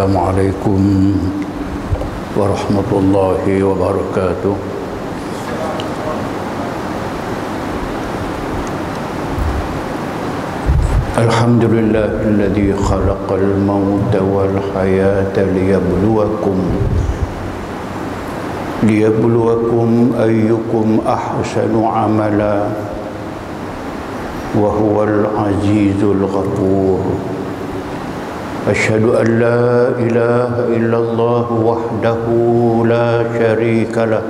Assalamualaikum warahmatullahi wabarakatuh. Alhamdulillahilladzi khalaqal mauta wal hayata liyabluwakum ayyukum ahsanu amala wa huwal azizul ghafur. Asyhadu an la ilaha illallah wahdahu la syarika lah,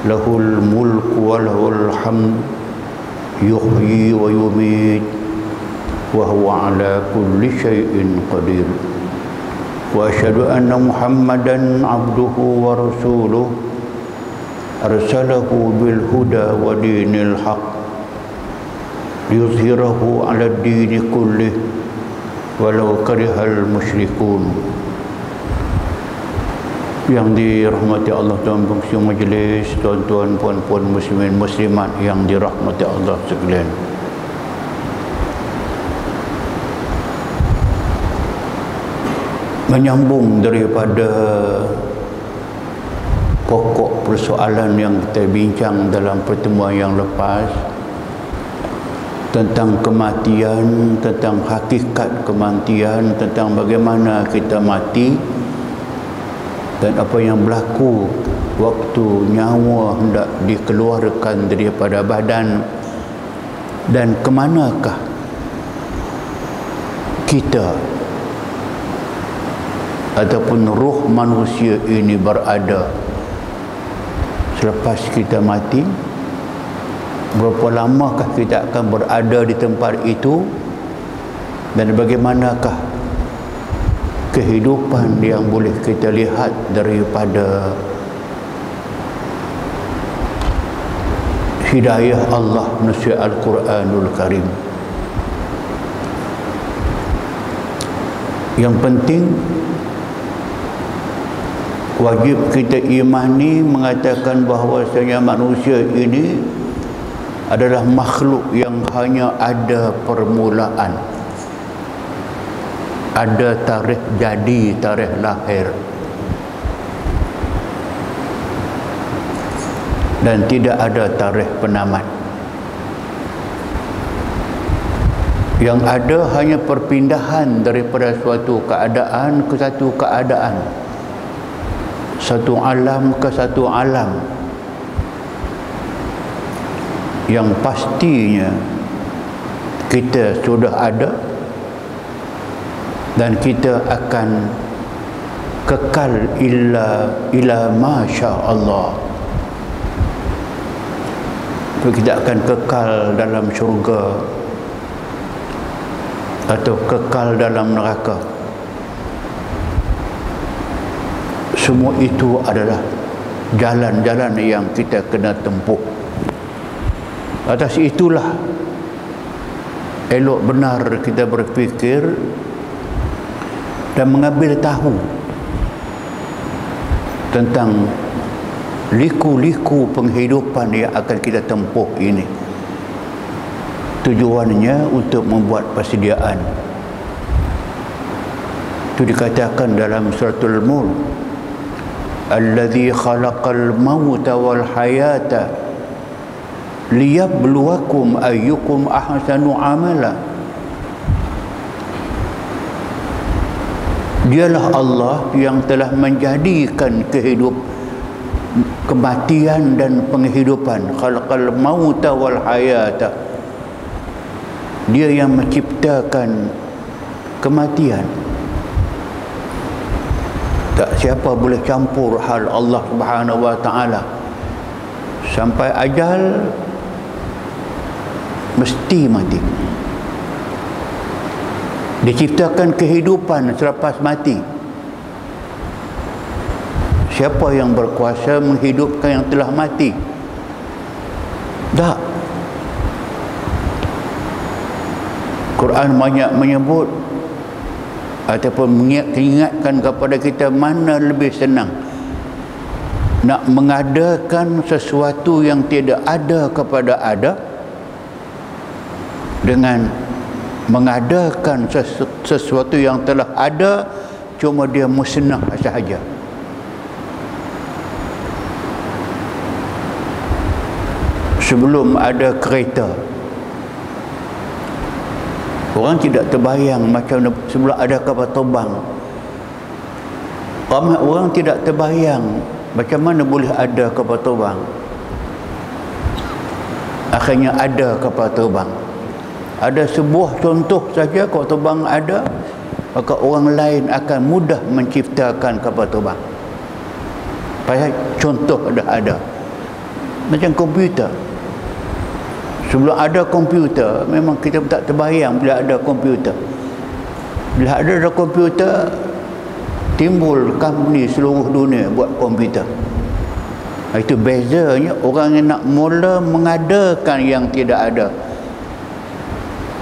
lahul mulku wa lahul hamd, yuhyi wa yumiit, wa huwa ala kulli syai'in qadir. Wa asyhadu anna Muhammadan abduhu wa rasuluh, arsalahu bil huda wa dinil haq, liyuzhirahu ala ad-dini kullih walau karihal musyrikun. Yang dirahmati Allah, tuan penghulu majlis, tuan-tuan puan-puan muslimin muslimat yang dirahmati Allah sekalian. Menyambung daripada pokok persoalan yang kita bincang dalam pertemuan yang lepas tentang kematian, tentang hakikat kematian, tentang bagaimana kita mati dan apa yang berlaku waktu nyawa hendak dikeluarkan daripada badan, dan kemanakah kita ataupun ruh manusia ini berada selepas kita mati. Berapa lamakah kita akan berada di tempat itu, dan bagaimanakah kehidupan yang boleh kita lihat daripada hidayah Allah melalui Al-Quranul Karim. Yang penting wajib kita imani, mengatakan bahawasanya manusia ini adalah makhluk yang hanya ada permulaan, ada tarikh jadi, tarikh lahir, dan tidak ada tarikh penamat. Yang ada hanya perpindahan daripada suatu keadaan ke satu keadaan, satu alam ke satu alam. Yang pastinya kita sudah ada dan kita akan kekal ila masya Allah. Kita akan kekal dalam syurga atau kekal dalam neraka. Semua itu adalah jalan-jalan yang kita kena tempuh. Atas itulah elok benar kita berfikir dan mengambil tahu tentang liku-liku penghidupan yang akan kita tempuh ini. Tujuannya untuk membuat persediaan. Itu dikatakan dalam suratul Mulk, alladzi khalaqal mauta wal hayata liyabluwakum ayyukum ahsanu amala. Dialah Allah yang telah menjadikan kematian dan penghidupan. Khalaqal mauta wal hayata. Dia yang menciptakan kematian. Tak siapa boleh campur hal Allah Subhanahu wa taala. Sampai ajal mesti mati. Diciptakan kehidupan selepas mati. Siapa yang berkuasa menghidupkan yang telah mati? Tak. Quran banyak menyebut ataupun mengingatkan kepada kita mana lebih senang, nak mengadakan sesuatu yang tidak ada kepada ada, dengan mengadakan sesuatu yang telah ada cuma dia musnah sahaja. Sebelum ada kereta, orang tidak terbayang macam sebelum ada kapal terbang. Ramai orang tidak terbayang macam mana boleh ada kapal terbang. Akhirnya ada kapal terbang. Ada sebuah contoh saja kapal terbang ada, maka orang lain akan mudah menciptakan kapal terbang. Pasal contoh dah ada. Macam komputer. Sebelum ada komputer, memang kita tak terbayang bila ada komputer. Bila ada komputer, timbul company seluruh dunia buat komputer. Itu bezanya orang yang nak mula mengadakan yang tidak ada.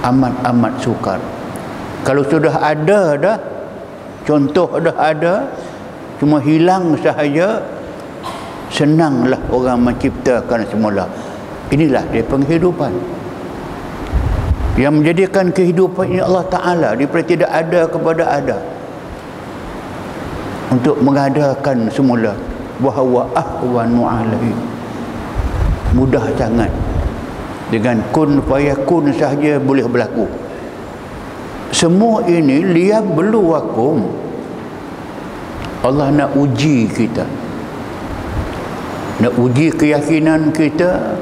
Amat-amat sukar. Kalau sudah ada dah, contoh dah ada, cuma hilang sahaja, senanglah orang menciptakan semula. Inilah dia penghidupan. Yang menjadikan kehidupan ini Allah Ta'ala daripada tidak ada kepada ada. Untuk mengadakan semula. Wahawa ahwanu alaihi. Mudah sangat. Dengan kun fayakun sahaja boleh berlaku. Semua ini liyabluwakum. Allah nak uji kita. Nak uji keyakinan kita.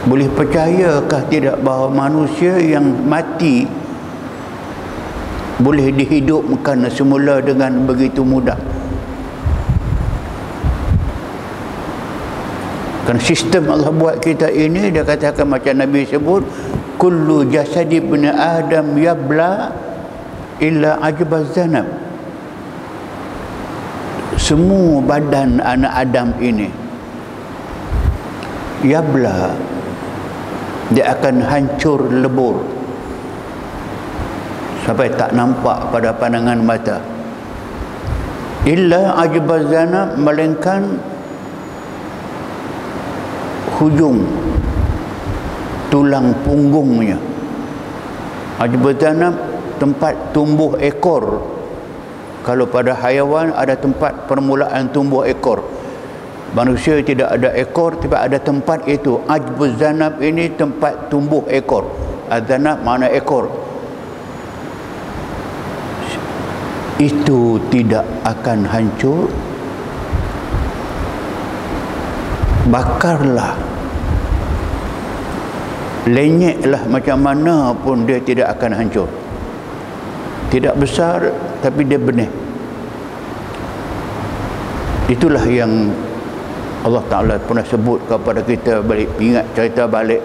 Boleh percayakah tidak bahawa manusia yang mati boleh dihidupkan semula dengan begitu mudah? Kan sistem Allah buat kita ini, dia katakan macam Nabi sebut, kullu jasadi ibn Adam yabla illa ajbaz zanab. Semua badan anak Adam ini yabla, dia akan hancur lebur sampai tak nampak pada pandangan mata. Illa ajbazana, melainkan hujung tulang punggungnya. Ajbazana tempat tumbuh ekor. Kalau pada haiwan ada tempat permulaan tumbuh ekor. Manusia tidak ada ekor, tapi ada tempat itu. Ajbuz zanab ini tempat tumbuh ekor. Az-zanab mana ekor. Itu tidak akan hancur. Bakarlah, lenyeklah macam mana pun, dia tidak akan hancur. Tidak besar, tapi dia benih. Itulah yang Allah Ta'ala pernah sebut kepada kita. Balik ingat cerita balik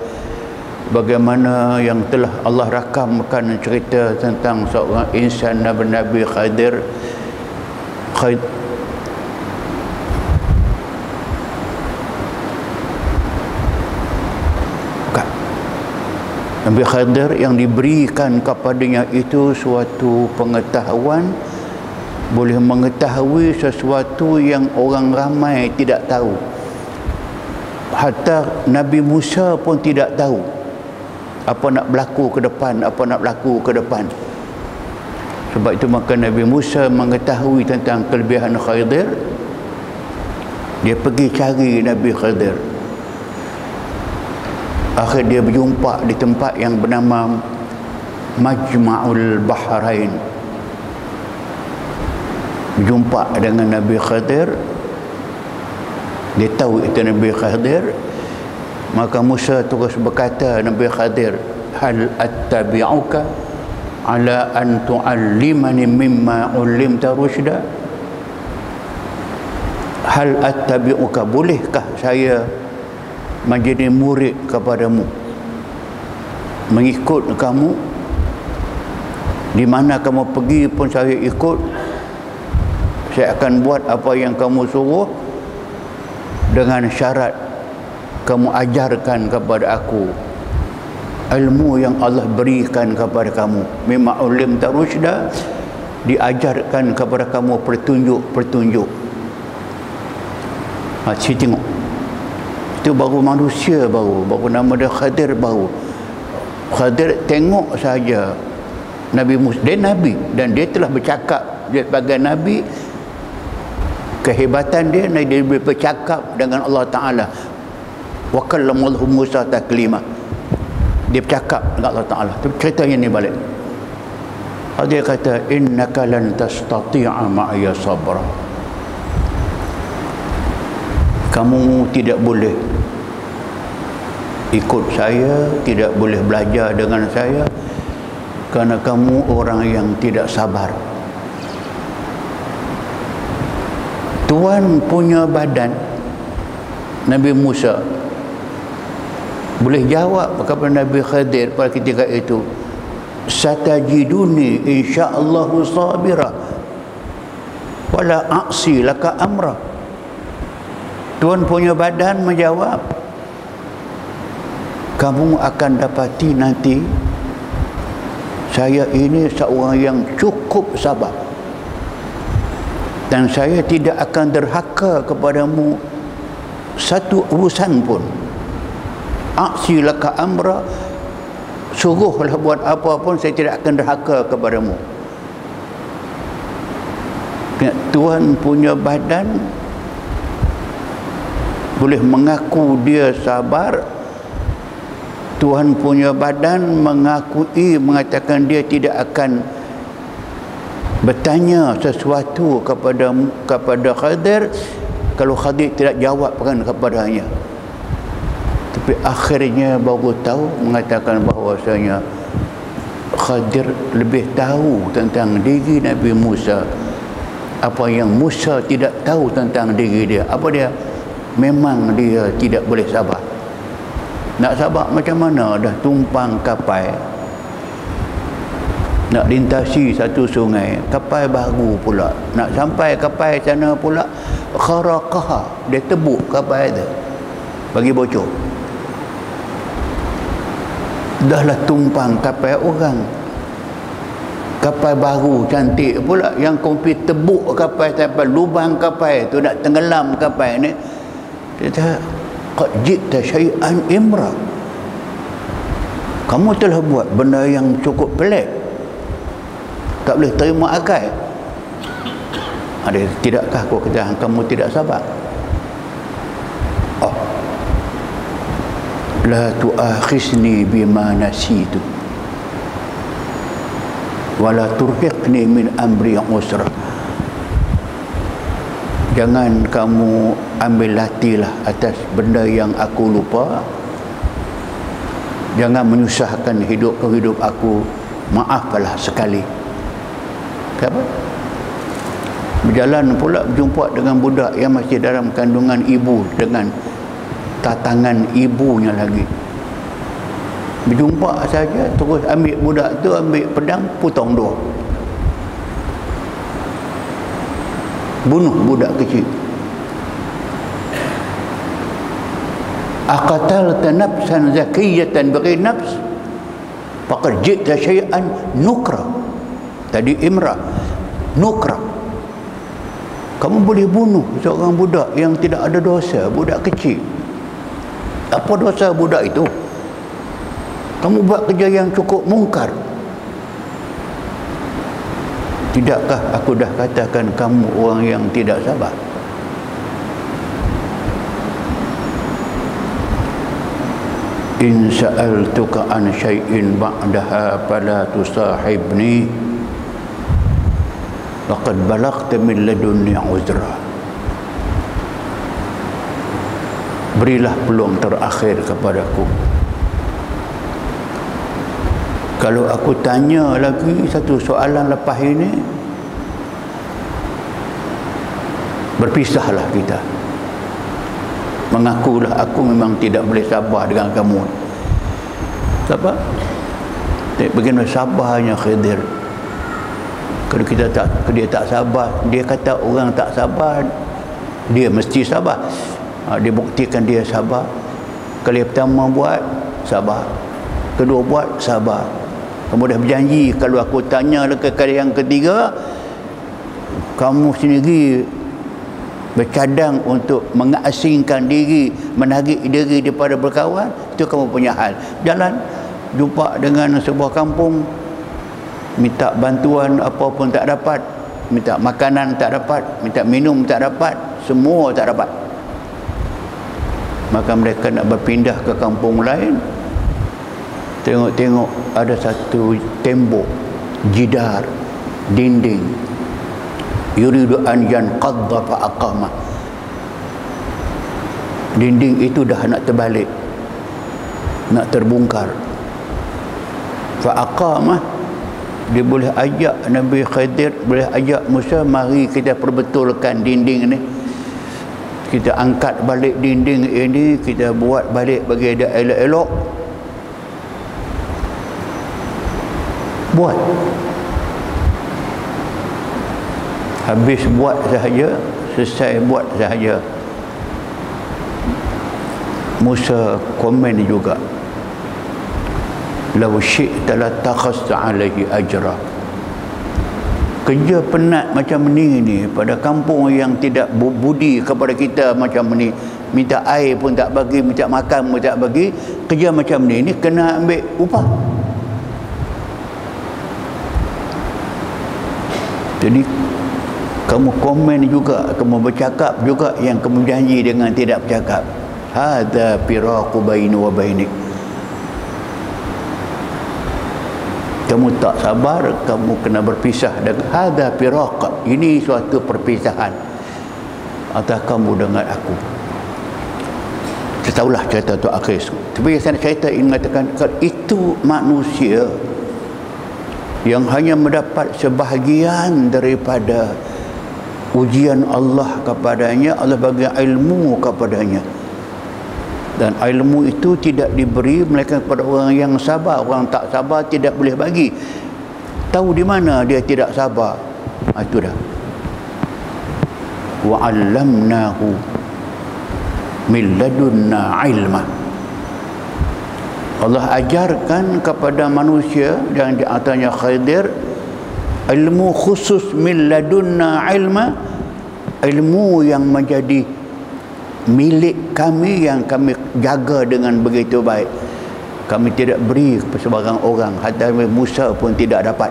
bagaimana yang telah Allah rakamkan cerita tentang seorang insan Nabi Khadir. Nabi Khadir yang diberikan kepadanya itu suatu pengetahuan, boleh mengetahui sesuatu yang orang ramai tidak tahu. Hatta Nabi Musa pun tidak tahu apa nak berlaku ke depan, apa nak berlaku ke depan. Sebab itu maka Nabi Musa mengetahui tentang kelebihan Khadir. Dia pergi cari Nabi Khadir. Akhir dia berjumpa di tempat yang bernama Majma'ul Bahrain. Berjumpa dengan Nabi Khadir. Dia tahu itu Nabi Khadir. Maka Musa terus berkata Nabi Khadir, hal attabi'uka ala an tu'allimani mimma 'ullimta rusyda. Hal attabi'uka, bolehkah saya menjadi murid kepadamu, mengikut kamu, di mana kamu pergi pun saya ikut. Saya akan buat apa yang kamu suruh, dengan syarat kamu ajarkan kepada aku ilmu yang Allah berikan kepada kamu. Mimma ulimta rusyda, diajarkan kepada kamu petunjuk-petunjuk. Saya tengok itu baru manusia, baru nama dia Khadir baru. Khadir tengok saja Nabi Musa, dia Nabi dan dia telah bercakap, dia sebagai Nabi, kehebatan dia boleh bercakap dengan Allah Ta'ala. Wa kallamallahu Musa taklima, dia bercakap dengan Allah Ta'ala. Tapi ceritanya ni balik, dia kata innaka lan tastati'a ma'iya sabra, kamu tidak boleh ikut saya, tidak boleh belajar dengan saya kerana kamu orang yang tidak sabar. Tuhan punya badan, Nabi Musa boleh jawab kepada Nabi Khadir pada ketika itu, satajiduni insya'allahu sabira wala a'si laka amra. Tuhan punya badan menjawab, kamu akan dapati nanti saya ini seorang yang cukup sabar dan saya tidak akan derhaka kepadamu satu urusan pun. Aksi laka amra, suruhlah buat apa pun, saya tidak akan derhaka kepadamu. Tuhan punya badan boleh mengaku dia sabar. Tuhan punya badan mengakui, mengatakan dia tidak akan bertanya sesuatu kepada Khadir kalau Khadir tidak jawabkan kepadanya. Tapi akhirnya baru tahu, mengatakan bahawasanya Khadir lebih tahu tentang diri Nabi Musa apa yang Musa tidak tahu tentang diri dia. Apa dia? Memang dia tidak boleh sabar. Nak sabar macam mana? Dah tumpang kapal, nak lintasi satu sungai, kapal baru pula, nak sampai kapal sana pula, kharaqah, dia tebuk kapal itu bagi bocor. Dahlah tumpang kapal orang, kapal baru cantik pula, yang kompi tebuk kapal sampai lubang kapal itu, nak tenggelam kapal ni. Dia kata, qad jita syai'an imra, kamu telah buat benda yang cukup pelik, tak boleh terima akal. Ada, tidakkah kau kata kamu tidak sabar? Oh, la tu'akhisni bima nasitu wala turhiqni min amri usra. Jangan kamu ambil latilah atas benda yang aku lupa. Jangan menyusahkan hidup aku. Maaflah sekali. Kenapa? Berjalan pula berjumpa dengan budak yang masih dalam kandungan ibu, dengan tatangan ibunya lagi. Berjumpa saja, terus ambil budak tu, ambil pedang, potong dua, bunuh budak kecil. Aqatalta nafsan zakiyatan bighairi nafs faqad ji'ta syai'an nukra. Tadi imra, nukra. Kamu boleh bunuh seorang budak yang tidak ada dosa, budak kecil. Apa dosa budak itu? Kamu buat kerja yang cukup mungkar. Tidakkah aku dah katakan kamu orang yang tidak sabar? In sa'altuka an syai'in ba'daha fala tusahibni laqad balaghta min ladunni uzra. Berilah peluang terakhir kepadaku. Kalau aku tanya lagi satu soalan lepas ini, berpisahlah kita. Mengakulah aku memang tidak boleh sabar dengan kamu. Apa? Bagaimana sabarnya Khidir? Kalau dia tak sabar, dia kata orang tak sabar, dia mesti sabar. Dia buktikan dia sabar. Kali pertama buat, sabar. Kedua buat, sabar. Kamu dah berjanji kalau aku tanya kali yang ketiga, kamu sendiri bercadang untuk mengasingkan diri, menarik diri daripada berkawan. Itu kamu punya hal. Jalan, jumpa dengan sebuah kampung, minta bantuan apa pun tak dapat, minta makanan tak dapat, minta minum tak dapat, semua tak dapat. Maka mereka nak berpindah ke kampung lain. Tengok-tengok ada satu tembok, jidar, dinding, yuridu an yanqadha fa aqama. Dinding itu dah nak terbalik, nak terbongkar. Fa aqama, dia boleh ajak Nabi Khidir, boleh ajak Musa, mari kita perbetulkan dinding ni, kita angkat balik dinding ini, kita buat balik bagi dia elok-elok. Buat. Habis buat sahaja, selesai buat sahaja, Musa komen juga, law syi'ta la takhasta alaihi ajra. Kerja penat macam ni pada kampung yang tidak budi kepada kita macam ni, minta air pun tak bagi, minta makan pun tak bagi, kerja macam ni kena ambil upah. Jadi kamu komen juga, kamu bercakap juga yang kamu janji dengan tidak bercakap. Hadza firaqu baini wa bainik. Kamu tak sabar, kamu kena berpisah dengan hadza firaq. Ini suatu perpisahan antara kamu dengan aku. Saya tahulah cerita tu akhir. Tapi saya nak cerita ingin mengatakan itu manusia yang hanya mendapat sebahagian daripada ujian Allah kepadanya. Allah bagi ilmu kepadanya, dan ilmu itu tidak diberi melainkan kepada orang yang sabar. Orang tak sabar tidak boleh bagi. Tahu di mana dia tidak sabar, itu dah. Wa 'allamnahu min ladunna ilma. Allah ajarkan kepada manusia yang di antaranya Khidir ilmu khusus min ladunna ilma, ilmu yang menjadi milik kami, yang kami jaga dengan begitu baik. Kami tidak beri kepada sebarang orang, hatta Musa pun tidak dapat.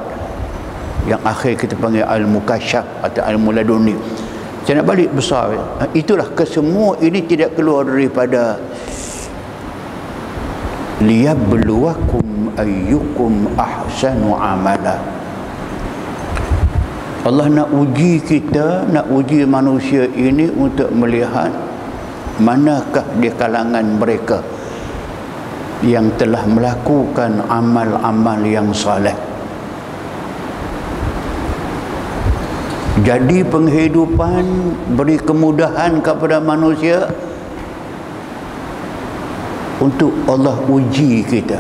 Yang akhir kita panggil ilmu kasyaf atau ilmu laduni. Saya nak balik besar. Itulah kesemua ini tidak keluar daripada liyabluwakum ayyukum ahsanu amala. Allah nak uji kita, nak uji manusia ini untuk melihat manakah di kalangan mereka yang telah melakukan amal-amal yang saleh. Jadi penghidupan beri kemudahan kepada manusia untuk Allah uji kita.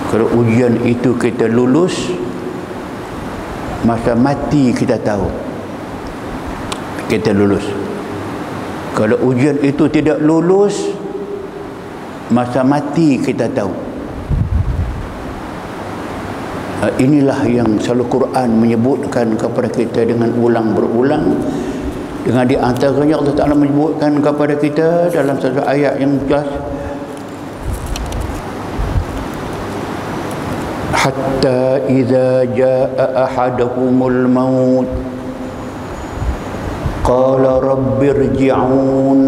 Kalau ujian itu kita lulus, masa mati kita tahu kita lulus. Kalau ujian itu tidak lulus, masa mati kita tahu. Inilah yang selalu Quran menyebutkan kepada kita dengan ulang berulang. Dengan di antaranya Allah Ta'ala menyebutkan kepada kita dalam satu ayat yang jelas, hatta idza jaa ahaduhumul maut qala rabbirji'un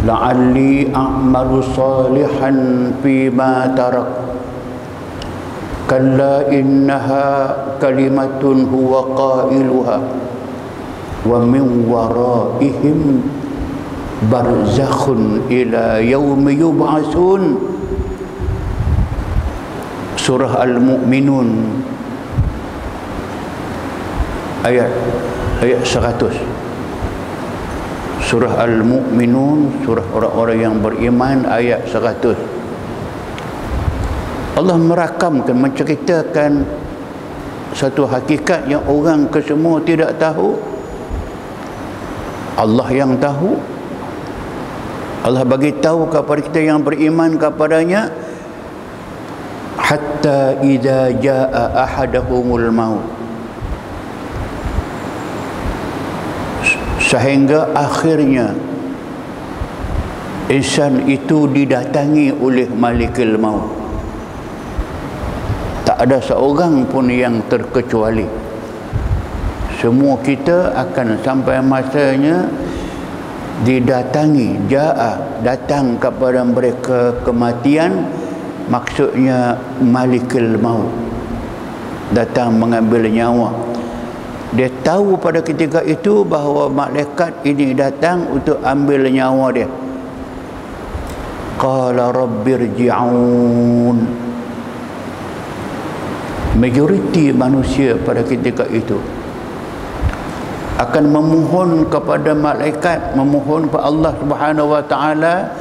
la'alli a'malu salihan fima tarak kalla innaha kalimatun huwa qailuha wa min waraihim barzakhun ila yaumi yub'atsun. Surah Al-Mu'minun ayat 100. Surah Al-Mu'minun, surah orang-orang yang beriman, ayat 100. Allah merakamkan, menceritakan satu hakikat yang orang kesemua tidak tahu. Allah yang tahu. Allah bagi tahu kepada kita yang beriman kepadanya, hatta idza jaa ahaduhumul maut, sehingga akhirnya insan itu didatangi oleh Malikul Maut. Tak ada seorang pun yang terkecuali. Semua kita akan sampai masanya didatangi, datang kepada mereka kematian, maksudnya Malikul Maut datang mengambil nyawa. Dia tahu pada ketika itu bahawa malaikat ini datang untuk ambil nyawa dia. Qala rabbirji'un. Majoriti manusia pada ketika itu akan memohon kepada malaikat, memohon kepada Allah Subhanahu wa taala,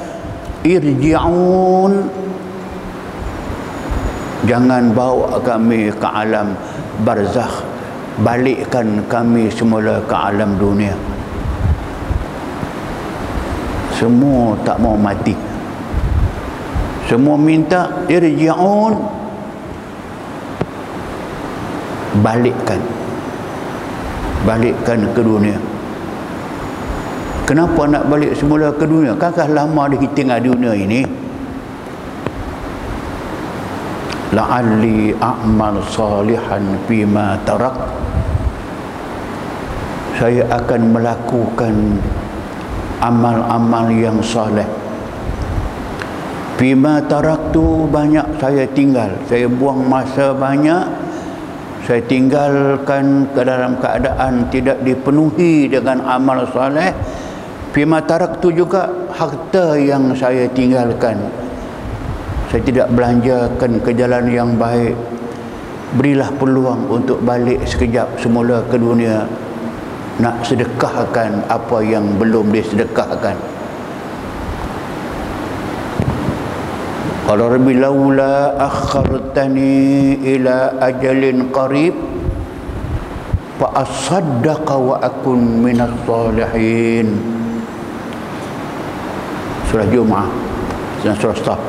irji'un, jangan bawa kami ke alam barzakh, balikkan kami semula ke alam dunia. Semua tak mau mati, semua minta irji'un, balikkan ke dunia. Kenapa nak balik semula ke dunia? Kankah lama tinggal dunia ini? La'alli a'mal salihan fima tarak. Saya akan melakukan amal-amal yang saleh. Fima tarak tu banyak saya tinggal, saya buang masa banyak, saya tinggalkan ke dalam keadaan tidak dipenuhi dengan amal saleh. Fima tarak tu juga harta yang saya tinggalkan, saya tidak belanjakan ke jalan yang baik. Berilah peluang untuk balik sekejap semula ke dunia, nak sedekahkan apa yang belum disedekahkan. Qala rabbi laula akhartani ila ajalin qarib fa asaddaqa wa akun minas salihin. Surah Jumaah dan surah Saf.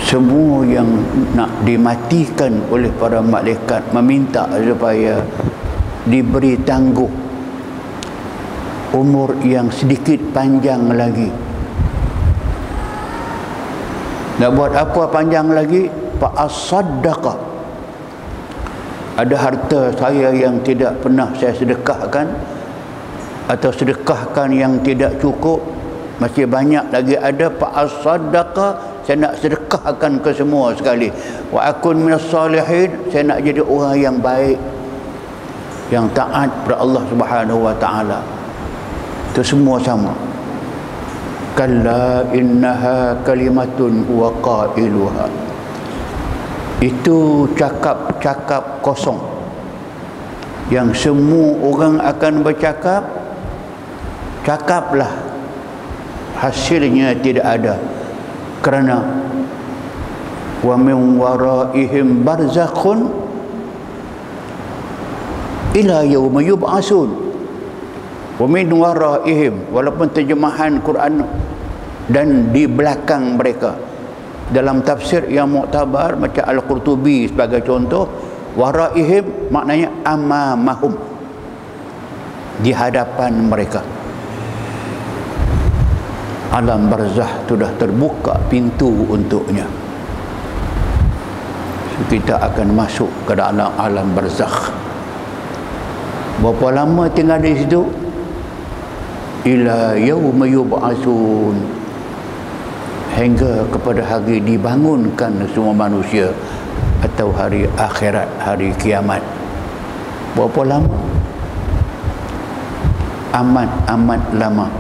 Semua yang nak dimatikan oleh para malaikat meminta supaya diberi tangguh umur yang sedikit panjang lagi. Nak buat apa panjang lagi? Fa'asaddaqa. Ada harta saya yang tidak pernah saya sedekahkan, atau sedekahkan yang tidak cukup, masih banyak lagi ada. Fa'asaddaqa, saya nak sedekahkan ke semua sekali. Wa akun minas salihin, saya nak jadi orang yang baik, yang taat kepada Allah Subhanahu wa taala. Itu semua sama. Kalla innaha kalimatun huwa qailuha. Itu cakap-cakap kosong yang semua orang akan bercakap. Cakaplah, hasilnya tidak ada. Kerana wa min waraihim barzakhun ila yauma yub'asun. Wa min waraihim, walaupun terjemahan Quran dan di belakang mereka, dalam tafsir yang muktabar macam Al-Qurtubi sebagai contoh, waraihim maknanya amamahum, di hadapan mereka. Alam barzakh sudah terbuka pintu untuknya. Kita akan masuk ke dalam alam barzakh. Berapa lama tinggal di situ? Ila yauma yub'asun, hingga kepada hari dibangunkan semua manusia, atau hari akhirat, hari kiamat. Berapa lama? Amat lama.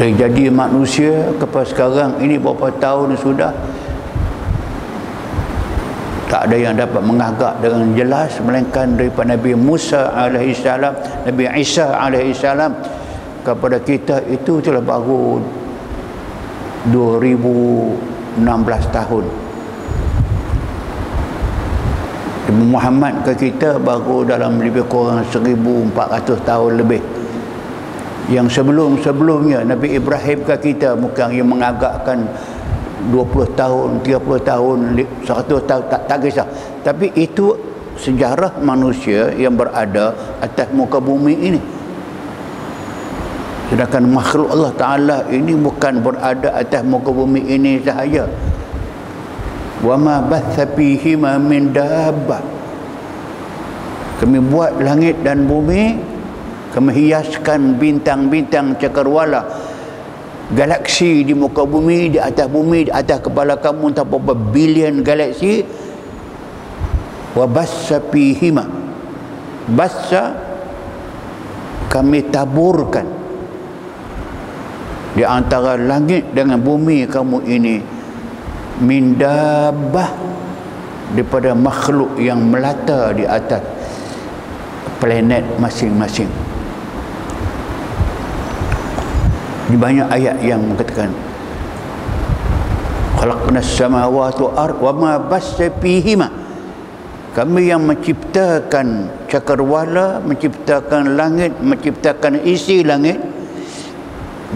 Dari jadi manusia kepada sekarang ini berapa tahun sudah, tak ada yang dapat mengagak dengan jelas melainkan daripada Nabi Musa alaihissalam, Nabi Isa alaihissalam kepada kita itu telah baru 2016 tahun. Nabi Muhammad ke kita baru dalam lebih kurang 1400 tahun lebih. Yang sebelum-sebelumnya Nabi Ibrahim ke kita bukan yang mengagakkan 20 tahun, 30 tahun, 100 tahun, tak kisah. Tapi itu sejarah manusia yang berada atas muka bumi ini. Sedangkan makhluk Allah Ta'ala ini bukan berada atas muka bumi ini sahaja. Wa ma batha fihima min dabbah. Kami buat langit dan bumi, kami hiaskan bintang-bintang cakrawala, galaksi di muka bumi, di atas kepala kamu entah berapa bilion galaksi. Wa bassa fihima. Bassa, kami taburkan di antara langit dengan bumi kamu ini min dabbah, daripada makhluk yang melata di atas planet masing-masing. Di banyak ayat yang mengatakan khalaqnas samawati wal ard wa ma bassa fihima. Kami yang menciptakan cakrawala, menciptakan langit, menciptakan isi langit,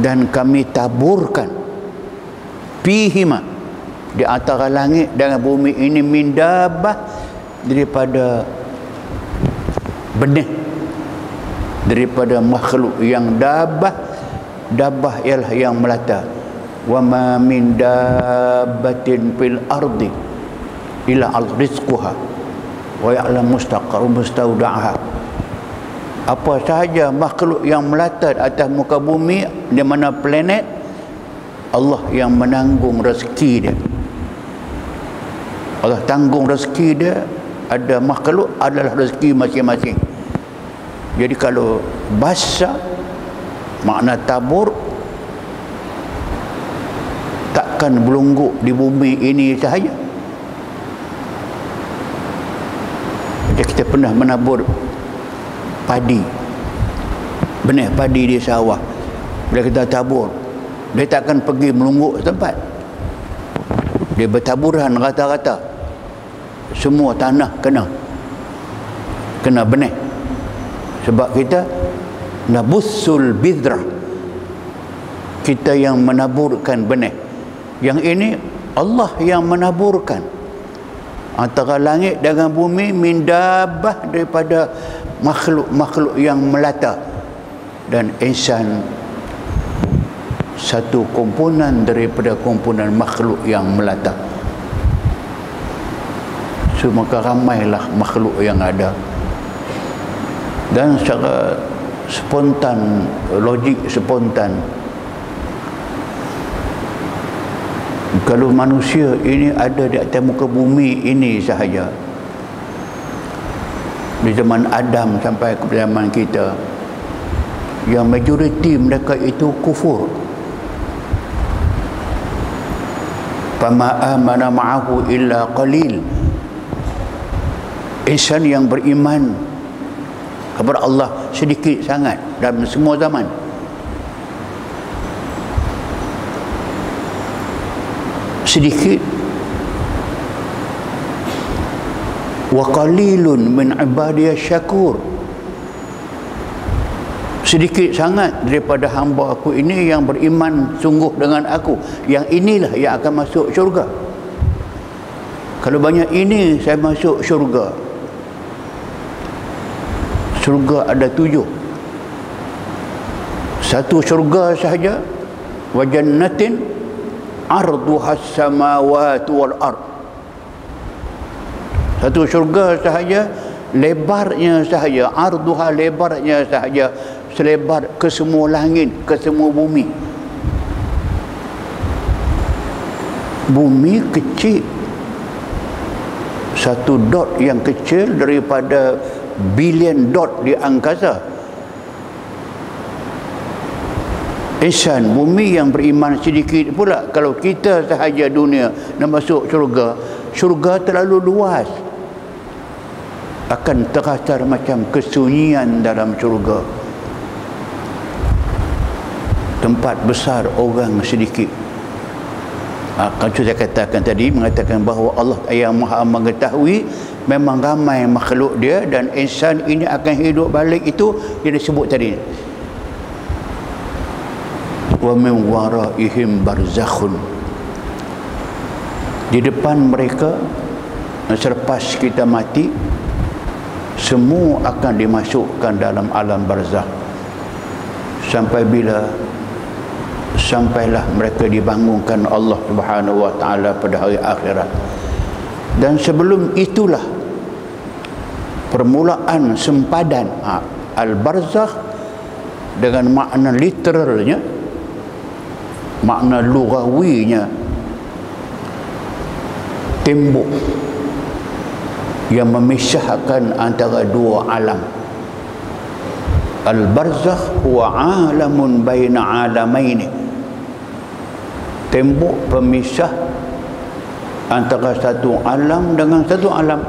dan kami taburkan fihima, di antara langit dan bumi ini min dabbah, daripada benih, daripada makhluk yang dabbah. Dabbah ialah yang melata. Wa ma min dabbatin fil ardi illa rizquha wa ya'lam mustaqarra mustaudaha. Apa sahaja makhluk yang melata atas muka bumi, di mana planet, Allah yang menanggung rezeki dia. Allah tanggung rezeki dia. Ada makhluk adalah rezeki masing-masing. Jadi kalau basa makna tabur, takkan belungguk di bumi ini sahaja. Macam kita pernah menabur padi, benih padi di sawah. Bila kita tabur, dia takkan pergi melungguk tempat. Dia bertaburan rata-rata. Semua tanah kena benih. Sebab kita nabussul bidra, kita yang menaburkan benih. Yang ini Allah yang menaburkan antara langit dengan bumi min dabbah, daripada makhluk-makhluk yang melata. Dan insan satu komponen daripada komponen makhluk yang melata. So, maka ramailah makhluk yang ada. Dan secara spontan, logik spontan, kalau manusia ini ada di atas muka bumi ini sahaja, di zaman Adam sampai ke zaman kita, yang majoriti mereka itu kufur. Fama amana ma'ahu illa qalil. Insan yang beriman kepada Allah sedikit sangat dalam semua zaman. Sedikit. Wa qalilun min ibadiyah syakur. Sedikit sangat daripada hamba aku ini yang beriman sungguh dengan aku. Yang inilah yang akan masuk syurga. Kalau banyak ini saya masuk syurga. Syurga ada 7. Satu syurga sahaja, wa jannatin arduhas samawati wal ard. Satu syurga sahaja, lebarnya sahaja, arduha, lebarnya sahaja, selebar ke semua langit, ke semua bumi. Bumi kecil, satu dot yang kecil daripada bilion dot di angkasa. Insan bumi yang beriman sedikit pula. Kalau kita sahaja dunia nak masuk syurga, syurga terlalu luas, akan terasa macam kesunyian dalam syurga. Tempat besar, orang sedikit. Kalau saya katakan tadi, mengatakan bahawa Allah yang maha mengetahui, memang ramai makhluk dia, dan insan ini akan hidup balik, itu yang disebut tadi. Wa min waraihim barzakhun. Di depan mereka, selepas kita mati, semua akan dimasukkan dalam alam barzakh. Sampai bila? Sampailah mereka dibangunkan Allah Subhanahu wa taala pada hari akhirat. Dan sebelum itulah permulaan sempadan al-barzakh dengan makna literalnya, makna lughawinya, tembok yang memisahkan antara dua alam. Al-barzakh huwa alamun baina alamaini, tembok pemisah antara satu alam dengan satu alam.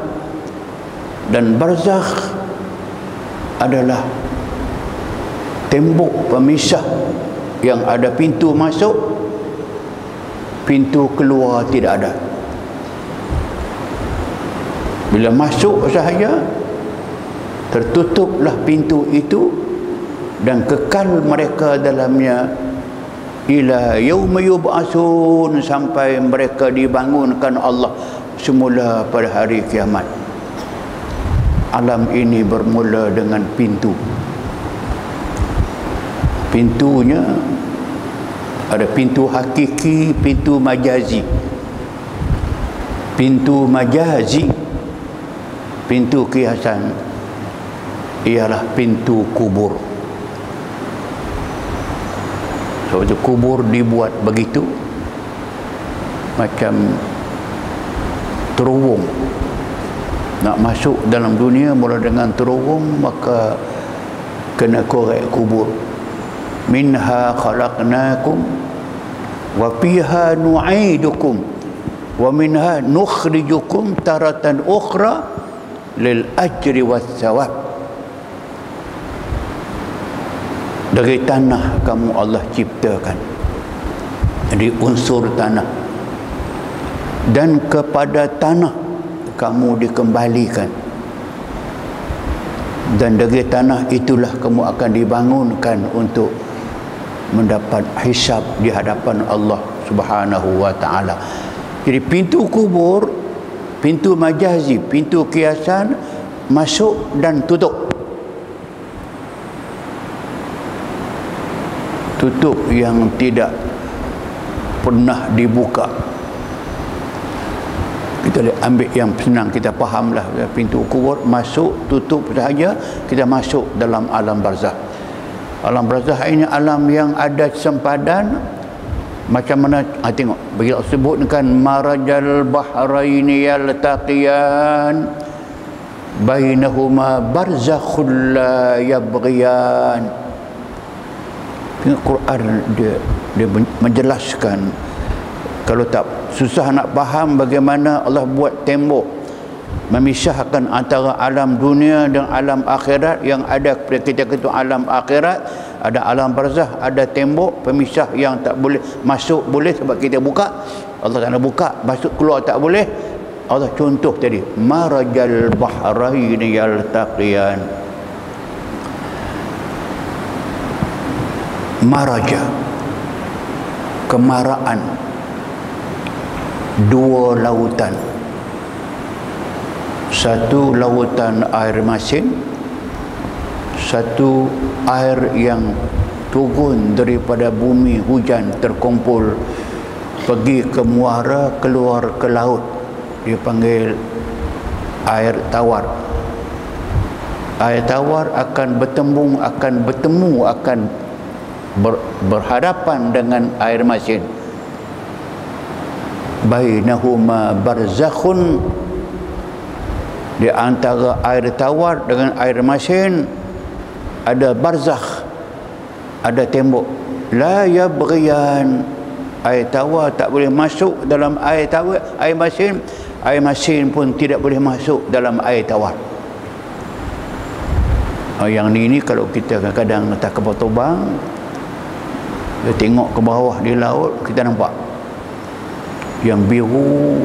Dan barzakh adalah tembok pemisah yang ada pintu masuk, pintu keluar tidak ada. Bila masuk sahaja, tertutuplah pintu itu dan kekal mereka dalamnya ila yauma yub'atsun, sampai mereka dibangunkan Allah semula pada hari kiamat. Alam ini bermula dengan pintu. Pintunya ada pintu hakiki, pintu majazi. Pintu majazi, pintu kiasan, ialah pintu kubur. Sebab itu kubur dibuat begitu, macam terowong. Nak masuk dalam dunia mula dengan terowong, maka kena korek kubur. Minha khalaqnakum wa fiha nu'idukum wa minha nukhrijukum taratan ukhra lil ajri was thawab. Dari tanah kamu Allah ciptakan, jadi unsur tanah, dan kepada tanah kamu dikembalikan, dan dari tanah itulah kamu akan dibangunkan untuk mendapat hisab di hadapan Allah Subhanahu wa taala. Jadi pintu kubur, pintu majazi, pintu kiasan, masuk dan tutup. Tutup yang tidak pernah dibuka. Kita ambil yang senang, kita fahamlah. Pintu kubur, masuk, tutup sahaja, kita masuk dalam alam barzakh. Alam barzakh ini alam yang ada sempadan. Macam mana, tengok, bagi Allah sebutkan marajal bahraini yaltaqiyan bainahuma barzakhul la yabghiyan. Tengok Quran, dia menjelaskan. Kalau tak susah nak faham bagaimana Allah buat tembok memisahkan antara alam dunia dan alam akhirat, yang ada kita kata alam akhirat, ada alam barzakh, ada tembok pemisah yang tak boleh masuk boleh sebab kita buka, Allah tak nak buka, masuk keluar tak boleh. Allah contoh tadi, marajal bahraini yaltaqiyan. Maraja, kemaraan, dua lautan. Satu lautan air masin, satu air yang turun daripada bumi, hujan terkumpul pergi ke muara, keluar ke laut. Dia panggil air tawar. Air tawar akan bertembung, akan bertemu, akan berhadapan dengan air masin. Bainahuma barzakhun, di antara air tawar dengan air masin ada barzakh, ada tembok. La yabghiyan, air tawar tak boleh masuk dalam air tawar, air masin pun tidak boleh masuk dalam air tawar. Yang ni kalau kita kadang-kadang letak kapal terbang, kita tengok ke bawah di laut, kita nampak yang biru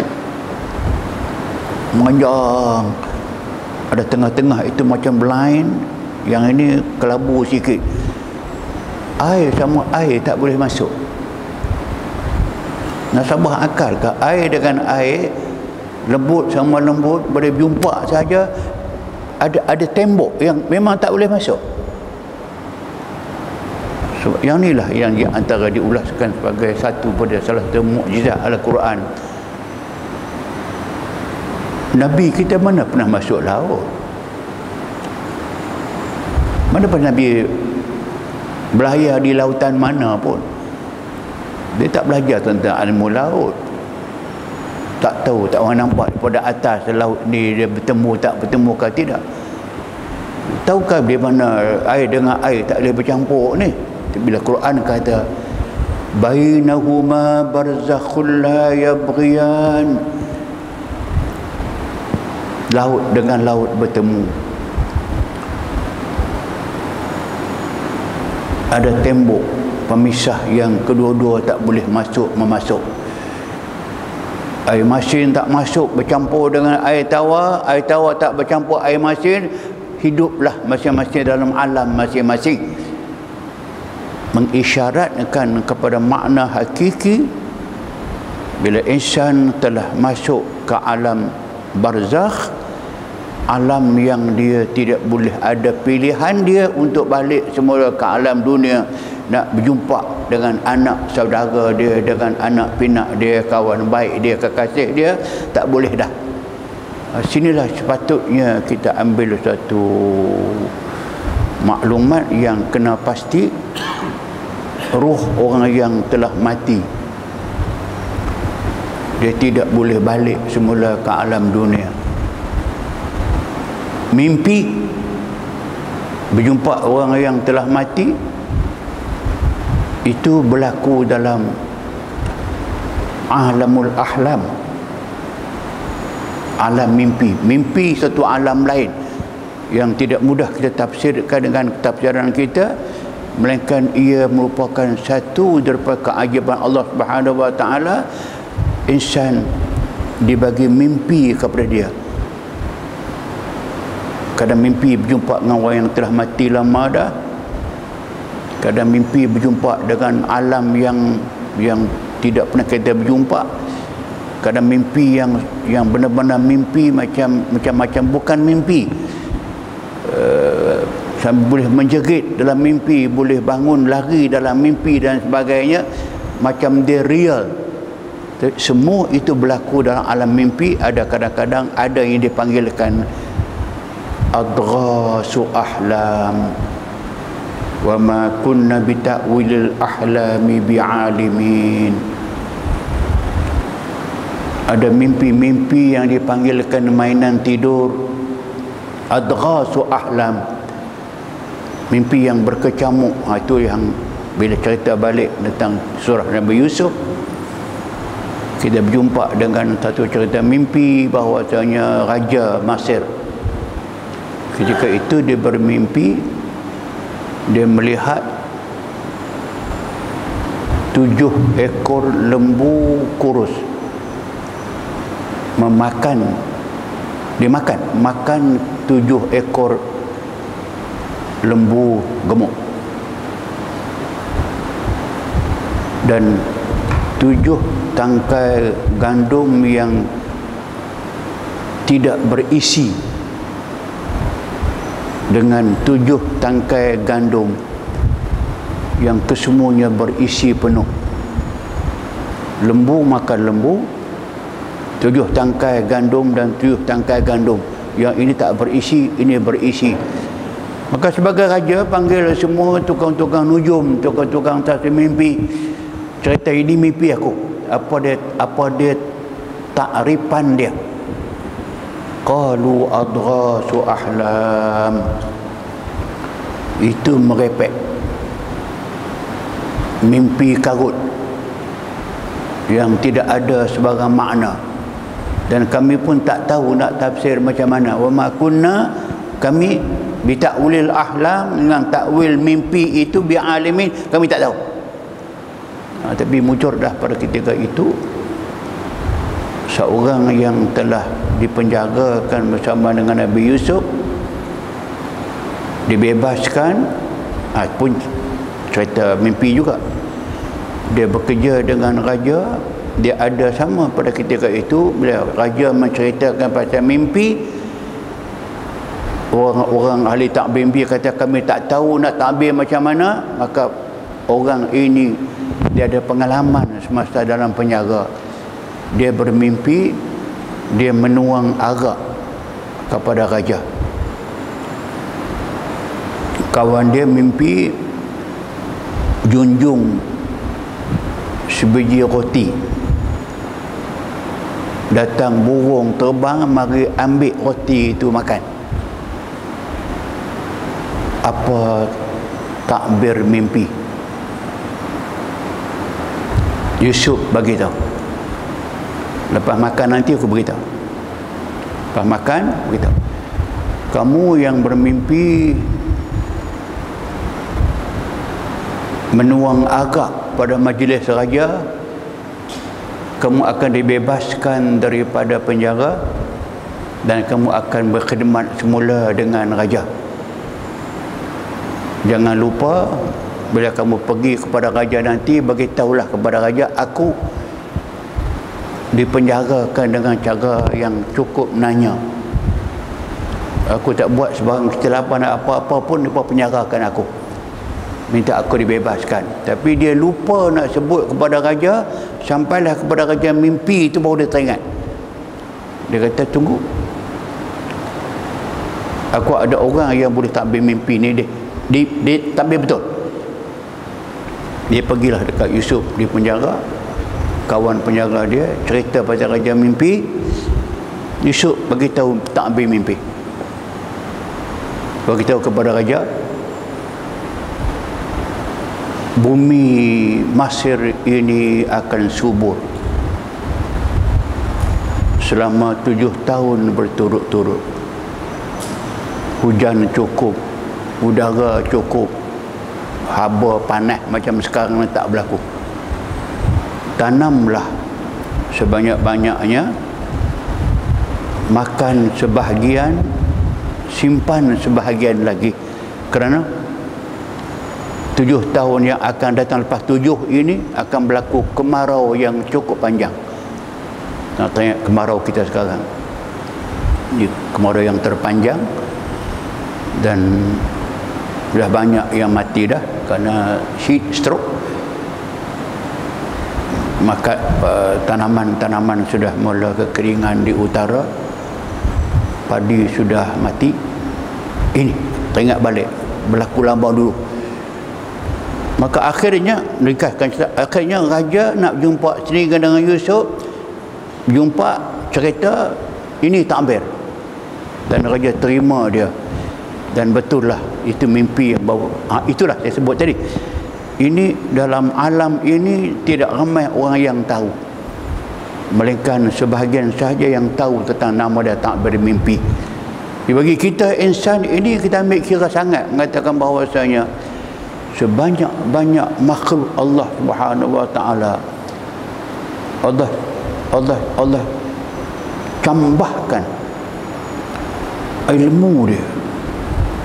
memanjang, ada tengah-tengah itu macam blind, yang ini kelabu sikit. Air sama air tak boleh masuk. Nasabah akal ke air dengan air, lembut sama lembut, boleh jumpa saja, ada tembok yang memang tak boleh masuk. So, yang inilah yang antara diulaskan sebagai salah satu mukjizat Al-Quran. Nabi kita mana pernah masuk laut? Mana pernah Nabi berlayar di lautan mana pun? Dia tak belajar tentang ilmu laut. Tak tahu, tak orang nampak pada atas laut ni dia bertemu tak bertemu ke tidak. Tahukah di mana air dengan air tak boleh bercampur ni? Bila Quran kata bainahuma barzakhul la yabghiyan, laut dengan laut bertemu. Ada tembok pemisah yang kedua-dua tak boleh memasuk. Air masin tak masuk bercampur dengan air tawar tak bercampur air masin, hiduplah masing-masing dalam alam masing-masing. Mengisyaratkan kepada makna hakiki bila insan telah masuk ke alam barzakh, alam yang dia tidak boleh ada pilihan dia untuk balik semula ke alam dunia, nak berjumpa dengan anak saudara dia, dengan anak pinak dia, kawan baik dia, kekasih dia, tak boleh dah. Sinilah sepatutnya kita ambil satu maklumat yang kena pasti. Ruh orang yang telah mati, dia tidak boleh balik semula ke alam dunia. Mimpi berjumpa orang yang telah mati itu berlaku dalam alamul ahlam, alam mimpi. Mimpi satu alam lain yang tidak mudah kita tafsirkan dengan tafsiran kita, melainkan ia merupakan satu daripada keajaiban Allah Subhanahu wa taala. Insan dibagi mimpi kepada dia. Kadang mimpi berjumpa dengan orang yang telah mati lama dah. Kadang mimpi berjumpa dengan alam yang tidak pernah kita berjumpa. Kadang mimpi yang benar-benar mimpi macam bukan mimpi. Boleh menjerit dalam mimpi, boleh bangun lari dalam mimpi dan sebagainya, macam dia real. Semua itu berlaku dalam alam mimpi. Ada kadang-kadang ada yang dipanggilkan adghasu ahlam, wa ma kunna bi ta'wilil ahlami bi'alimin. Ada mimpi-mimpi yang dipanggilkan mainan tidur, adghasu ahlam, mimpi yang berkecamuk. Itu yang bila cerita balik tentang surah Nabi Yusuf, kita berjumpa dengan satu cerita mimpi bahawasanya Raja Mesir ketika itu dia bermimpi, dia melihat 7 ekor lembu kurus makan 7 ekor lembu gemuk, dan 7 tangkai gandum yang tidak berisi dengan 7 tangkai gandum yang kesemuanya berisi penuh. Lembu makan lembu, 7 tangkai gandum dan 7 tangkai gandum. Yang ini tak berisi, ini berisi. Maka sebagai raja panggil semua tukang-tukang nujum, tukang-tukang tafsir mimpi. Cerita ini mimpi aku. Apa dia takrifan dia? Qalu adghasu ahlam. Itu merepek, mimpi karut yang tidak ada sebarang makna, dan kami pun tak tahu nak tafsir macam mana. Wa ma kunna, kami bitakwil ahlam, dengan takwil mimpi itu bi'alimin, kami tak tahu. Tapi muncul dah pada ketika itu seorang yang telah dipenjarakan bersama dengan Nabi Yusuf, dibebaskan. Pun cerita mimpi juga. Dia bekerja dengan raja, dia ada sama pada ketika itu bila raja menceritakan pasal mimpi, orang ahli takbir mimpi kata kami tak tahu nak takbir macam mana, maka orang ini dia ada pengalaman semasa dalam penjara. Dia bermimpi dia menuang arak kepada raja. Kawan dia mimpi junjung sebiji roti. Datang burung terbang mari ambil roti itu makan. Apa takbir mimpi? Yusuf bagi tahu. Lepas makan nanti aku beritahu. Lepas makan beritahu. Kamu yang bermimpi menuang arak pada majlis raja, kamu akan dibebaskan daripada penjara dan kamu akan berkhidmat semula dengan raja. Jangan lupa bila kamu pergi kepada raja nanti, beritahulah kepada raja aku dipenjarakan dengan cara yang cukup menanya. Aku tak buat sebarang kesilapan apa-apa pun, dia penjarakan aku, minta aku dibebaskan. Tapi dia lupa nak sebut kepada raja. Sampailah kepada raja mimpi itu baru dia teringat. Dia kata tunggu, aku ada orang yang boleh takbir mimpi ni. Dia takbir betul. Dia pergilah dekat Yusuf di penjara. Kawan penjara dia cerita pasal raja mimpi. Yusuf bagi tahu takbir mimpi, bagi tahu kepada raja bumi Mesir ini akan subur selama 7 tahun berturut-turut. Hujan cukup, udara cukup, haba panas macam sekarang tak berlaku. Tanamlah sebanyak-banyaknya, makan sebahagian, simpan sebahagian lagi, kerana 7 tahun yang akan datang lepas 7 ini akan berlaku kemarau yang cukup panjang. Nak tanya kemarau kita sekarang, kemarau yang terpanjang, dan dah banyak yang mati dah kerana heat stroke. Maka tanaman-tanaman sudah mula kekeringan di utara, padi sudah mati. Ini teringat balik berlaku lama dulu. Maka akhirnya ringkaskan cerita, akhirnya raja nak jumpa sendiri dengan Yusuf. Jumpa, cerita, ini takbir, dan raja terima dia. Dan betul lah itu mimpi yang bawa. Itulah saya sebut tadi. Ini dalam alam ini tidak ramai orang yang tahu, melainkan sebahagian sahaja yang tahu tentang nama dia takbir mimpi. Bagi kita insan ini, kita ambil kira sangat mengatakan bahawasanya sebanyak-banyak makhluk Allah Subhanahu wa taala, Allah tambahkan ilmu dia,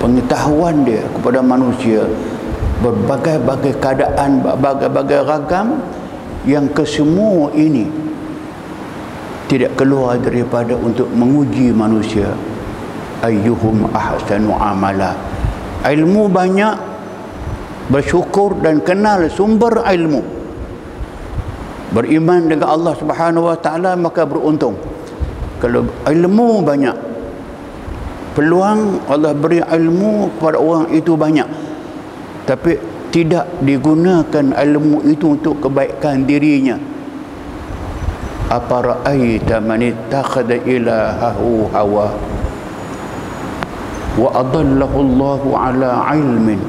pengetahuan dia kepada manusia, berbagai-bagai keadaan, berbagai-bagai ragam, yang kesemua ini tidak keluar daripada untuk menguji manusia. Ayyuhum ahsanu amala. Ilmu banyak, bersyukur dan kenal sumber ilmu, beriman dengan Allah Subhanahu wa taala, maka beruntung. Kalau ilmu banyak, peluang Allah beri ilmu kepada orang itu banyak, tapi tidak digunakan ilmu itu untuk kebaikan dirinya. Apa ra'aita man ittakhadha ilahahu hawa wa adallahu Allahu ala ilmin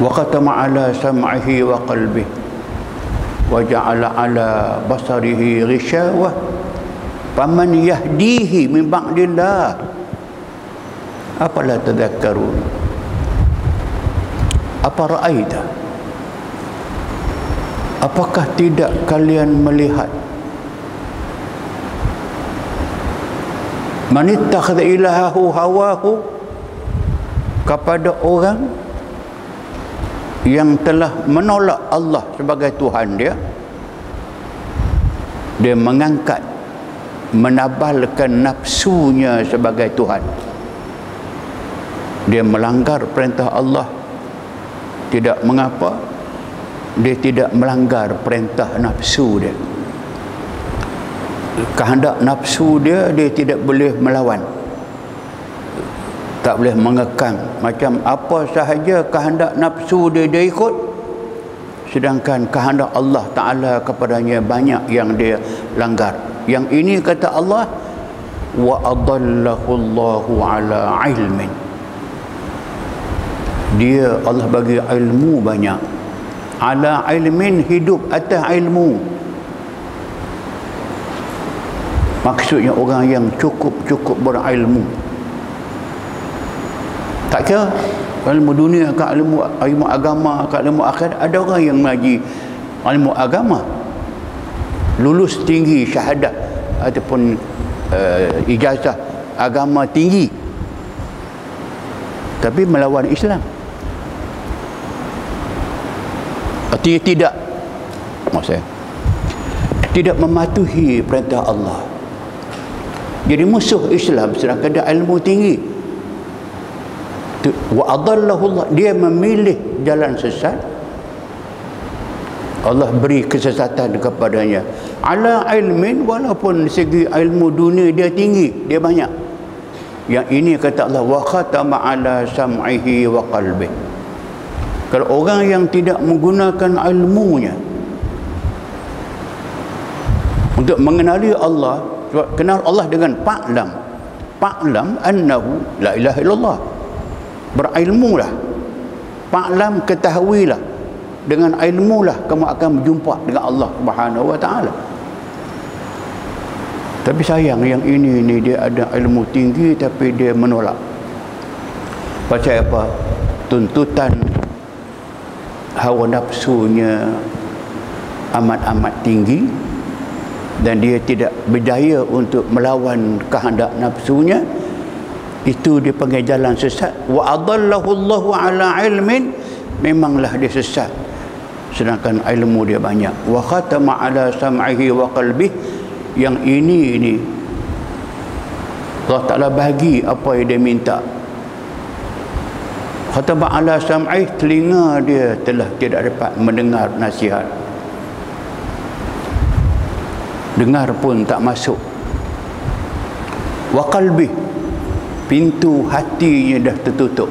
wa qatama ala sam'ihi wa qalbihi wa ja'ala ala basarihi ghishawah faman yahdihi min ba'dillah afala tadhakkarun. Apa ra'aita, apakah tidak kalian melihat, man ittakhadha ilahahu hawahu, kepada orang yang telah menolak Allah sebagai Tuhan dia. Dia mengangkat, menabalkan nafsunya sebagai Tuhan. Dia melanggar perintah Allah, tidak mengapa. Dia tidak melanggar perintah nafsu dia. Kehendak nafsu dia, dia tidak boleh melawan, tak boleh mengekang. Macam apa sahaja kehendak nafsu dia, dia ikut. Sedangkan kehendak Allah Ta'ala kepadanya banyak yang dia langgar. Yang ini kata Allah, wa adallahu Allahu ala ilmin. Dia Allah bagi ilmu banyak. Ala ilmin, hidup atas ilmu. Maksudnya orang yang cukup berilmu. Tak kira ilmu dunia ke ilmu agama ke ilmu akhirat. Ada orang yang mengaji ilmu agama, lulus tinggi syahadah ataupun ijazah agama tinggi, tapi melawan Islam. Artinya tidak, maksud saya, tidak mematuhi perintah Allah. Jadi musuh Islam sedangkan dia ilmu tinggi. Wa adallahu Allah, dia memilih jalan sesat, Allah beri kesesatan kepadanya. Ala ilmin, walaupun segi ilmu dunia dia tinggi, dia banyak. Yang ini kata Allah, wa khatama ala sam'ihi wa qalbih. Kalau orang yang tidak menggunakan ilmunya untuk mengenali Allah, kenal Allah dengan fa'lam annahu la ilaha illallah. Berilmulah, fa'lam, ketahuilah, dengan ilmulah kamu akan berjumpa dengan Allah Subhanahu wa taala. Tapi sayang yang ini dia ada ilmu tinggi tapi dia menolak. Pasal apa? Tuntutan hawa nafsunya amat tinggi dan dia tidak berdaya untuk melawan kehendak nafsunya. Itu dipanggil jalan sesat. Wa adallahu Allahu ala ilmin, memanglah dia sesat sedangkan ilmu dia banyak. Wa khatama ala sam'ihi wa qalbih, yang ini Allah Ta'ala bagi apa yang dia minta. Khatama ala sam'ih, telinga dia telah tidak dapat mendengar nasihat, dengar pun tak masuk. Wa qalbih, pintu hatinya dah tertutup.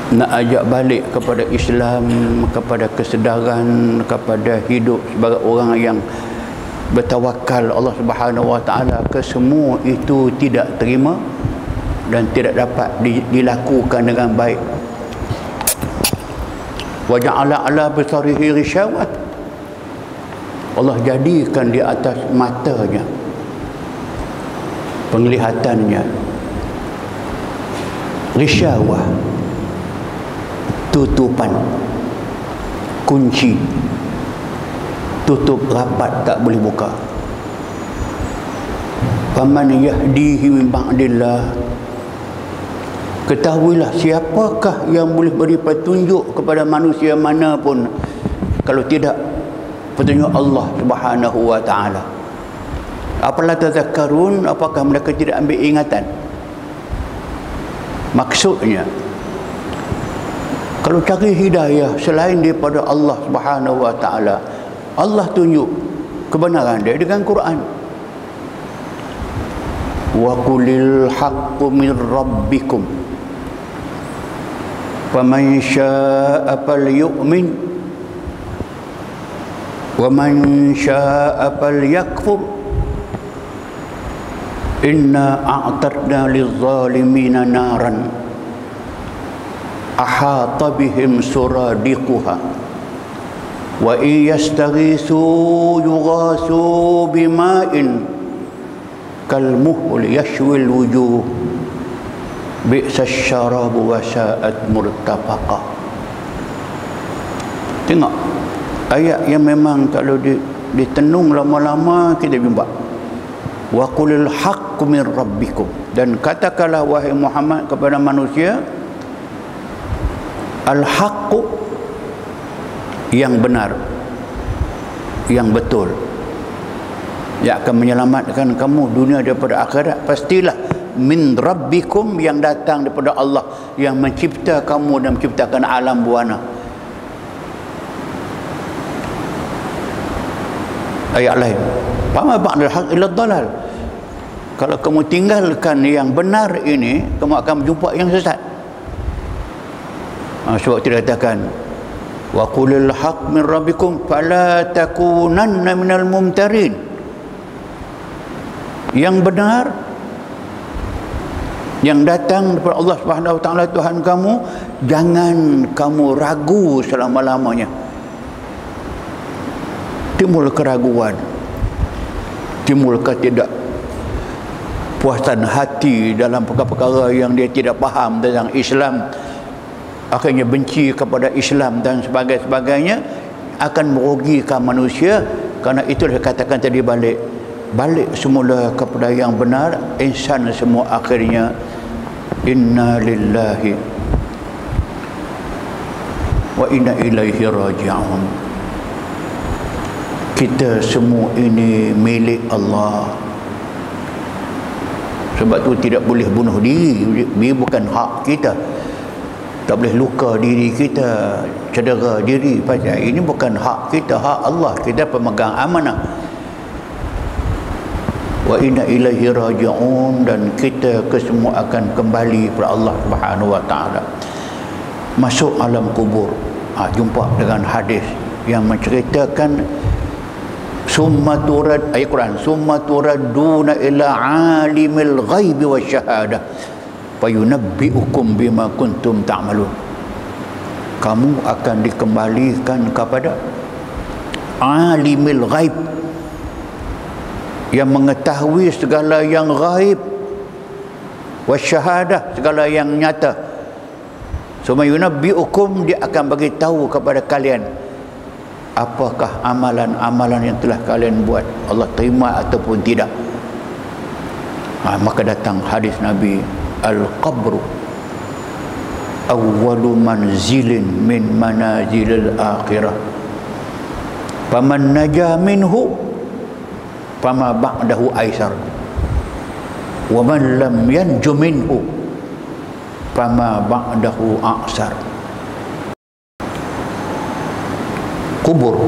Nak ajak balik kepada Islam, kepada kesedaran, kepada hidup sebagai orang yang bertawakal Allah Subhanahu wa taala, kesemua itu tidak terima dan tidak dapat dilakukan dengan baik. Wa ja'ala ala basarihi ghisyawah, Allah jadikan di atas matanya, penglihatannya, ghisyawah, tutupan, kunci, tutup rapat, tak boleh buka. Faman yahdihi min ba'dillah, ketahuilah siapakah yang boleh beri petunjuk kepada manusia mana pun kalau tidak petunjuk Allah Subhanahu wa taala. Apalah tazakkarun, apakah mereka tidak ambil ingatan? Maksudnya, kalau cari hidayah selain daripada Allah Subhanahu wa taala, Allah tunjuk kebenaran dia dengan Quran. Wa qulil haqqu min rabbikum faman syaa'a falyu'min wa man syaa'a falyakfur inna a'tadna liz-zalimina naran ahata bihim suradiquha wa in yastaghisu yughasu bima'in kalmuhl yashwil wujuh bi'sa syarabu wa sa'at murtafaqa. Tengok ayat yang memang kalau ditenung lama-lama kita jumpa. Wa qulil haqqu min rabbikum, dan katakanlah wahai Muhammad kepada manusia, al-haqqu, yang benar, yang betul, yang akan menyelamatkan kamu dunia daripada akhirat. Pastilah min rabbikum, yang datang daripada Allah yang mencipta kamu dan menciptakan alam buana. Ayat lain, fama ba'dal haq illa dhalal. Kalau kamu tinggalkan yang benar ini, kamu akan berjumpa yang sesat. Sebab itu dikatakan, wa qulil haq min rabbikum fala takunanna minal mumtarin. Yang benar yang datang daripada Allah Subhanahu wa taala Tuhan kamu, jangan kamu ragu selama-lamanya. Timbul keraguan, timbul ketidakpuasan hati dalam perkara-perkara yang dia tidak faham tentang Islam, akhirnya benci kepada Islam dan sebagainya, akan merugikan manusia. Karena itulah katakan tadi, balik semula kepada yang benar, insan semua akhirnya inna lillahi wa inna ilaihi raji'un. Kita semua ini milik Allah. Sebab tu tidak boleh bunuh diri. Ini bukan hak kita. Tak boleh luka diri kita, cedera diri. Pasal ini bukan hak kita, hak Allah. Kita pemegang amanah. Wa inna ilaihi raji'un, dan kita kesemua akan kembali kepada Allah Subhanahu wa taala. Masuk alam kubur. Jumpa dengan hadis yang menceritakan summa turad, ayat Quran, summa turaduna ila alimil ghaibi wasyahadah fayunabbi'ukum bima kuntum ta'malun. Kamu akan dikembalikan kepada alimil ghaib, yang mengetahui segala yang ghaib, wasyahadah, segala yang nyata. Summa yunabbi'ukum, dia akan bagi tahu kepada kalian apakah amalan-amalan yang telah kalian buat, Allah terima ataupun tidak. Maka datang hadis Nabi, al-qabru awwalu manzilin min manazilil akhirah faman naja minhu fama ba'dahu aisar wa man lam yanju minhu fama ba'dahu a'sar. Kubur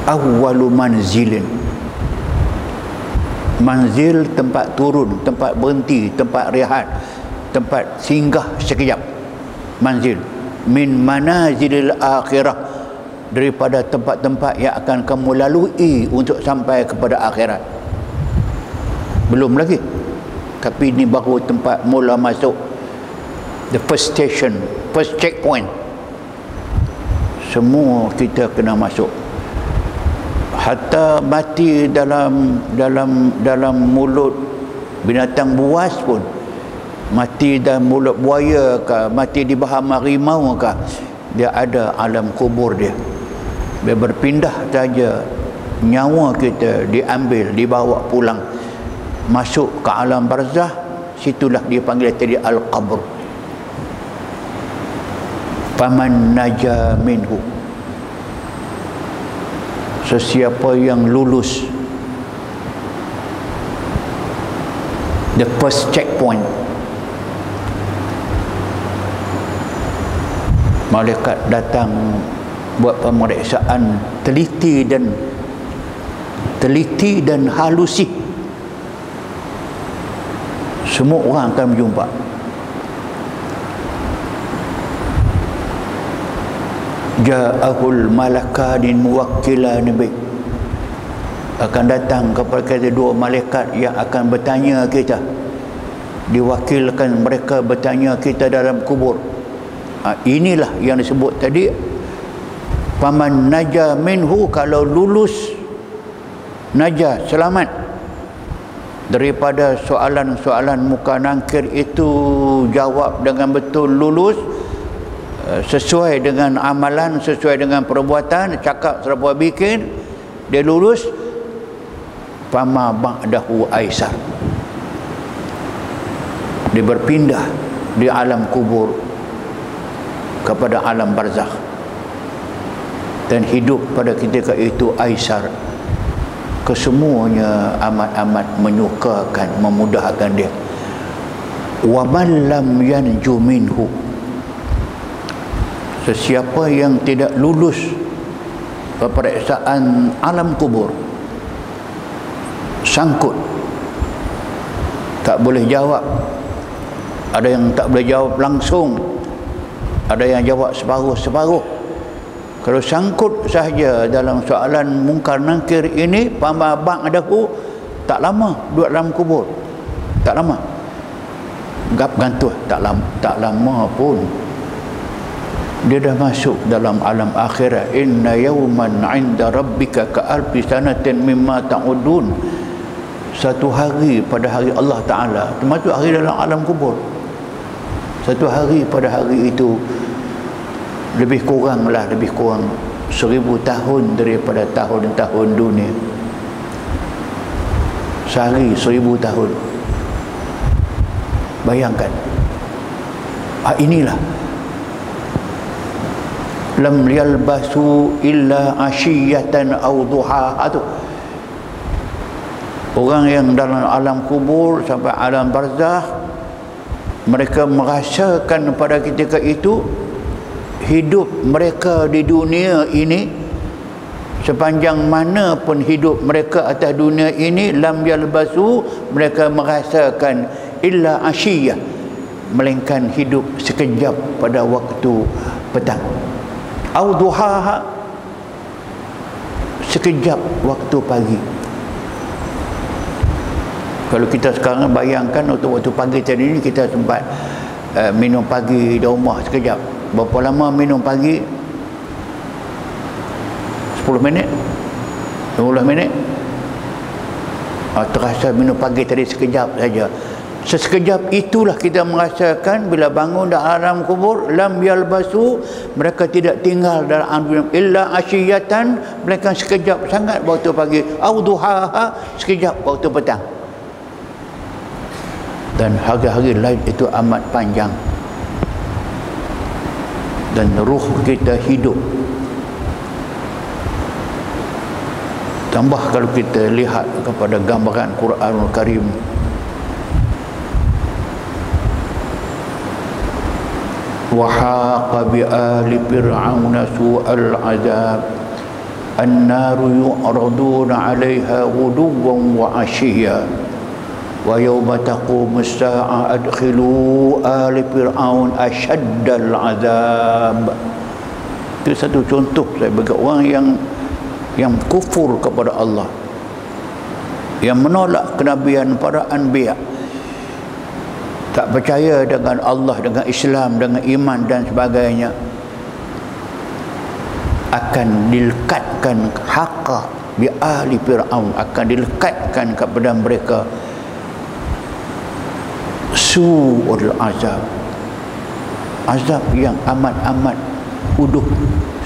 awwalu manzilin, manzil tempat turun, tempat berhenti, tempat rehat, tempat singgah sekejap. Manzil min manazilil akhirah, daripada tempat-tempat yang akan kamu lalui untuk sampai kepada akhirat. Belum lagi, tapi ini baru tempat mula masuk, the first station, first checkpoint. Semua kita kena masuk. Hatta mati dalam mulut binatang buas pun, mati dalam mulut buaya ke, mati di bahan harimau ke, dia ada alam kubur dia. Dia berpindah saja, nyawa kita diambil, dibawa pulang, masuk ke alam barzah. Situlah dia panggil tadi al-qabr. Faman naja minhu, sesiapa yang lulus the first checkpoint, malaikat datang buat pemeriksaan teliti dan halusi. Semua orang akan berjumpa. Ja'ahul malakani muwakkilan bi, akan datang kepada kita dua malaikat yang akan bertanya kita, diwakilkan mereka bertanya kita dalam kubur. Inilah yang disebut tadi, faman naja minhu, kalau lulus, naja, selamat daripada soalan-soalan muka nangkir itu, jawab dengan betul, lulus sesuai dengan amalan, sesuai dengan perbuatan, cakap serba bikin, dia lulus. Fama ba'dahu aisar, dia berpindah di alam kubur kepada alam barzakh, dan hidup pada ketika itu aisar, kesemuanya amat-amat menyukakan, memudahkan dia. Wa man lam yanju minhu, sesiapa yang tidak lulus peperiksaan alam kubur, sangkut, tak boleh jawab, ada yang tak boleh jawab langsung, ada yang jawab separuh-separuh. Kalau sangkut sahaja dalam soalan mungkar nakir ini, fama ba'dahu, tak lama duduk dalam kubur, tak lama, gap gantuh, tak lama pun dia dah masuk dalam alam akhirat. Inna yawman 'inda rabbika ka alfi sanatin mimma ta'udun. Satu hari pada hari Allah Ta'ala, termasuk hari dalam alam kubur, satu hari pada hari itu lebih kurang 1000 tahun daripada tahun-tahun dunia. Sehari 1000 tahun. Bayangkan. Inilah lam yalbasu illa ashiyatan aw duhaha tu. Orang yang dalam alam kubur sampai alam barzakh, mereka merasakan pada ketika itu hidup mereka di dunia ini, sepanjang mana pun hidup mereka atas dunia ini, lam yalbasu, mereka merasakan illa ashiyah, melainkan hidup sekejap pada waktu petang, au duhaha, sekejap waktu pagi. Kalau kita sekarang bayangkan waktu pagi tadi ni, kita sempat minum pagi di rumah sekejap. Berapa lama minum pagi? 10 minit? 15 minit? Terasa minum pagi tadi sekejap saja. Sesekejap itulah kita merasakan bila bangun dalam alam kubur, lam yalbasu, mereka tidak tinggal dalam alam illa asyiyatan, mereka sekejap sangat waktu pagi, au duhaha, sekejap waktu petang. Dan hari-hari lain itu amat panjang, dan ruh kita hidup. Tambah kalau kita lihat kepada gambaran Quranul Karim, وَحَاقَ بِآلِ فِرْعَوْنَ سُوءَ الْعَذَابِ النَّارُ يُعْرَضُونَ عَلَيْهَا غُدُوًّا وَعَشِيًّا وَيَوْمَ تَقُومُ السَّاعَةُ أَدْخِلُوا آلَ فِرْعَوْنَ أَشَدَّ الْعَذَابِ. Itu satu contoh saya bagi orang yang kufur kepada Allah, yang menolak kenabian para anbiya, tak percaya dengan Allah, dengan Islam, dengan iman dan sebagainya, akan dilekatkan haqqa bi ahli Fir'aun, akan dilekatkan kepada mereka su'ul azab, azab yang amat-amat uduh,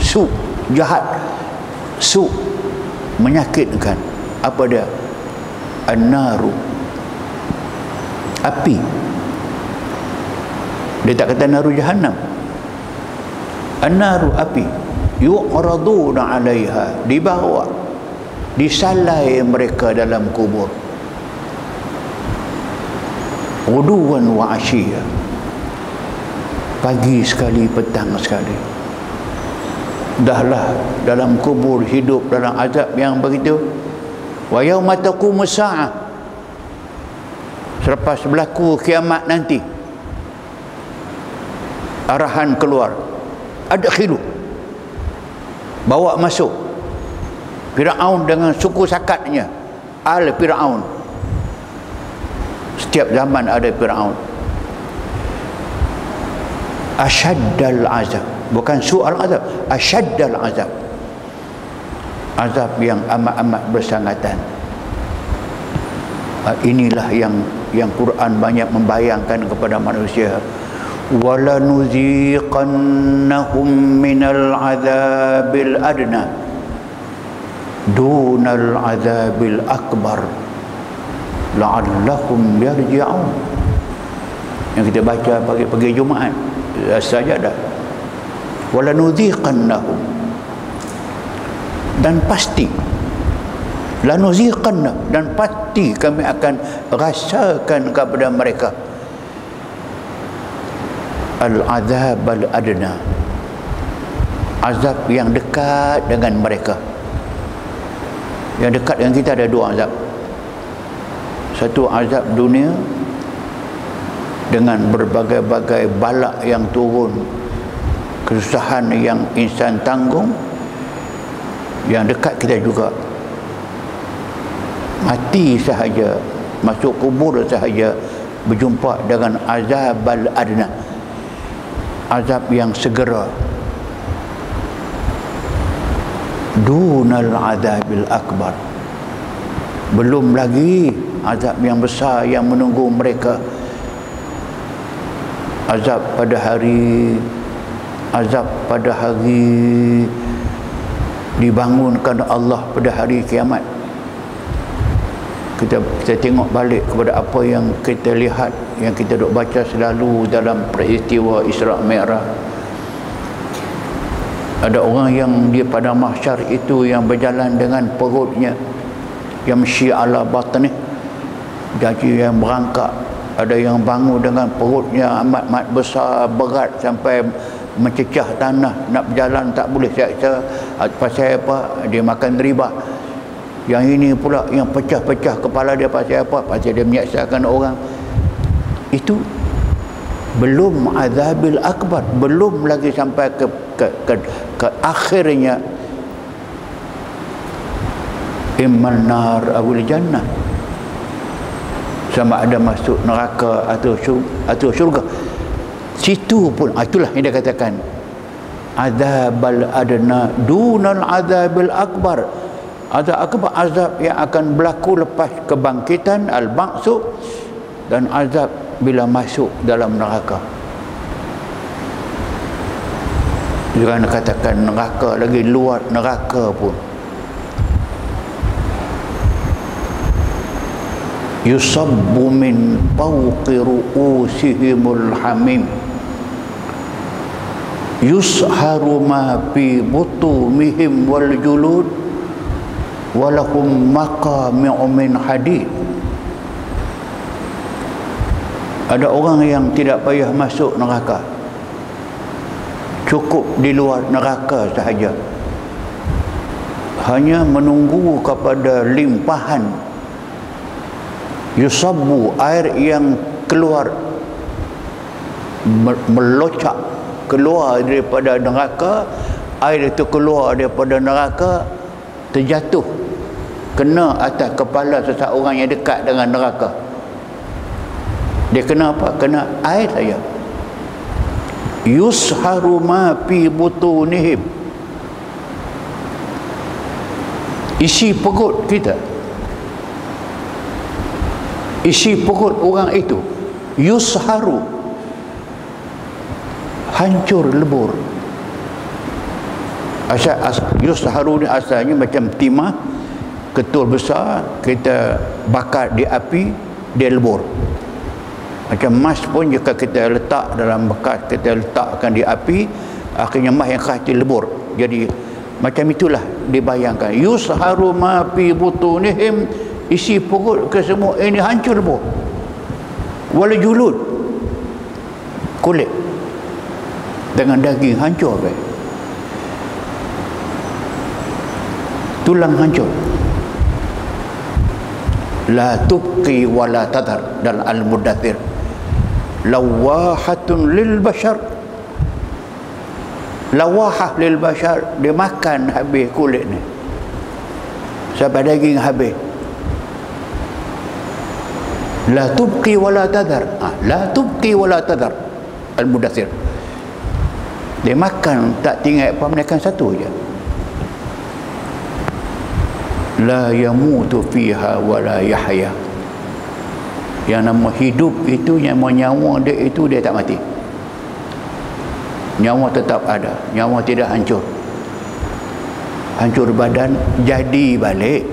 su', jahat, su', menyakitkan. Apa dia? An-naru, api. Dia tak kata naru jahannam. An-naru, api. Yu'raduna 'alaiha, dibawa, disalai mereka dalam kubur. Ghuduwan wa 'ashiyya, pagi sekali, petang sekali. Dahlah dalam kubur hidup dalam azab yang begitu. Wa yauma taqumus saa'ah, selepas berlaku kiamat nanti, arahan keluar, adkhilu, bawa masuk Fir'aun dengan suku sakatnya, al Fir'aun. Setiap zaman ada Fir'aun. Asyaddal azab, bukan su'al azab, asyaddal azab, azab yang amat-amat bersangatan. Inilah yang Quran banyak membayangkan kepada manusia. وَلَنُذِيقَنَّهُمْ مِنَ الْعَذَابِ الْأَدْنَى دُونَ الْعَذَابِ الْأَكْبَرِ لَعَلَّهُمْ يَرْجِعُونَ, yang kita baca pagi-pagi Jumaat sajadah. وَلَنُذِيقَنَّهُمْ, dan pasti lanuziqanna, dan pasti kami akan rasakan kepada mereka al-azab al-adna, azab yang dekat dengan mereka. Yang dekat dengan kita ada dua azab. Satu azab dunia dengan berbagai-bagai balak yang turun, kesusahan yang insan tanggung. Yang dekat kita juga, mati sahaja, masuk kubur sahaja berjumpa dengan azab al-adna, azab yang segera, dunal azabil akbar, belum lagi azab yang besar yang menunggu mereka, azab pada hari dibangunkan Allah pada hari kiamat. Kita tengok balik kepada apa yang kita lihat, yang kita duk baca selalu dalam peristiwa Isra' Mi'raj. Ada orang yang dia pada mahsyar itu yang berjalan dengan perutnya yamshi ala batnih, jadi yang berangkat. Ada yang bangun dengan perutnya amat besar, berat sampai mencecah tanah, nak berjalan tak boleh. Seksa pasal apa? Dia makan riba. Yang ini pula yang pecah-pecah kepala dia pasal apa? Pasal dia menyaksikan orang. Itu belum azabil akbar, belum lagi sampai ke akhirnya imman nar awil jannah, sama ada masuk neraka atau syurga. Situ pun itulah yang dia katakan azabal adna dunal azabil akbar. Azab akbar, azab yang akan berlaku lepas kebangkitan al-ba'su, dan azab bila masuk dalam neraka. Jangan katakan neraka, lagi luar neraka pun. Yusabbu min fawqi ru'usihimul hamim yusharu ma fi butumihim wal julud walahum maqami'u min hadid. Ada orang yang tidak payah masuk neraka, cukup di luar neraka sahaja, hanya menunggu kepada limpahan yusabbu, air yang keluar, melocak keluar daripada neraka. Air itu keluar daripada neraka, terjatuh kena atas kepala seseorang yang dekat dengan neraka. Dia kena apa? Kena air saja. Yusharu ma fi butunihim, isi perut kita, isi perut orang itu, yusharu, hancur lebur. Yusharu ni asalnya macam timah ketul besar, kita bakar di api, dia lebur. Macam emas pun jika kita letak dalam bekas, kita letakkan di api, akhirnya emas yang khas dia lebur. Jadi macam itulah dibayangkan, yusharu ma fi butunihim, isi perut ke semua ini hancur lebur. Wal julud, kulit dengan daging hancur, tulang hancur. La tubqi wa la tadhar, dalam Al-Mudaththir, lawahatun lil bashar, lawahah lil bashar, dia makan habis kulit ni sampai daging habis. La tubqi wa la tadhar, la tubqi wa la tadhar, Al-Mudaththir. Dia makan tak tinggal apa, makan satu je. La yamutu fiha wa la yahya, yang nama hidup itu, yang nyawa dia itu, dia tak mati. Nyawa tetap ada, nyawa tidak hancur. Hancur badan, jadi balik.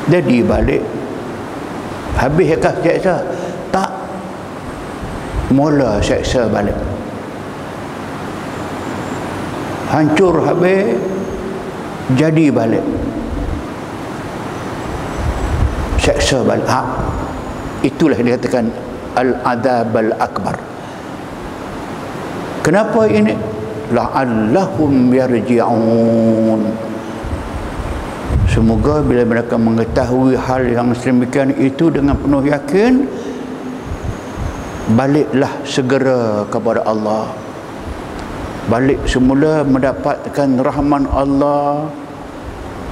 Jadi balik. Habiskah seksa? Tak. Mula seksa balik. Hancur habis, jadi balik. seksa balik. Itulah dikatakan al-adzab al-akbar. Kenapa ini? La'allahum yarji'un. Semoga bila mereka mengetahui hal yang sedemikian itu dengan penuh yakin, baliklah segera kepada Allah. Balik semula mendapatkan rahman Allah,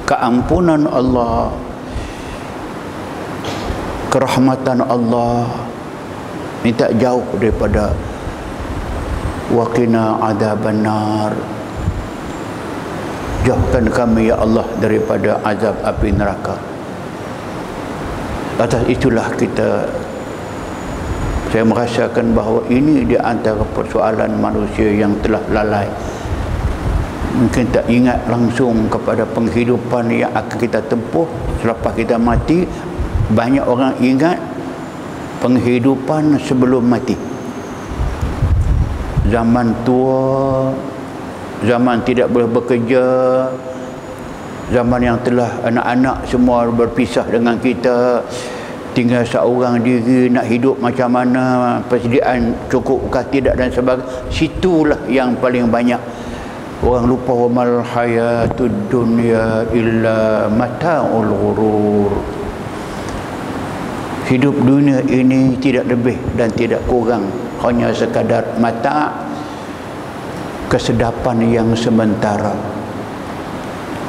keampunan Allah, kerahmatan Allah. Ini tak jauh daripada waqina adzaban nar. Jauhkan kami ya Allah daripada azab api neraka. Atas itulah saya merasakan bahawa ini di antara persoalan manusia yang telah lalai. Mungkin tak ingat langsung kepada penghidupan yang akan kita tempuh selepas kita mati. Banyak orang ingat penghidupan sebelum mati. Zaman tua, zaman tidak boleh bekerja, zaman yang telah anak-anak semua berpisah dengan kita, tinggal seorang diri, nak hidup macam mana, persediaan cukupkah tidak dan sebagainya. Situlah yang paling banyak orang lupa, wamal hayatud dunya illa mata'ul ghurur. Hidup dunia ini tidak lebih dan tidak kurang, hanya sekadar mata, kesedapan yang sementara.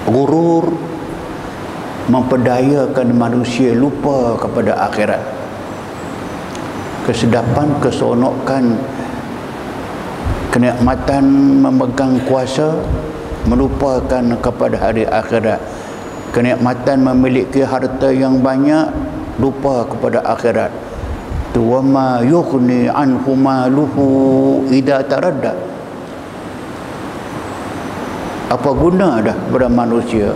Ghurur memperdayakan manusia lupa kepada akhirat. Kesedapan, keseronokan, kenikmatan memegang kuasa melupakan kepada hari akhirat. Kenikmatan memiliki harta yang banyak lupa kepada akhirat. Wa ma yughni anhu maluhu idza taradda. Apa guna dah pada manusia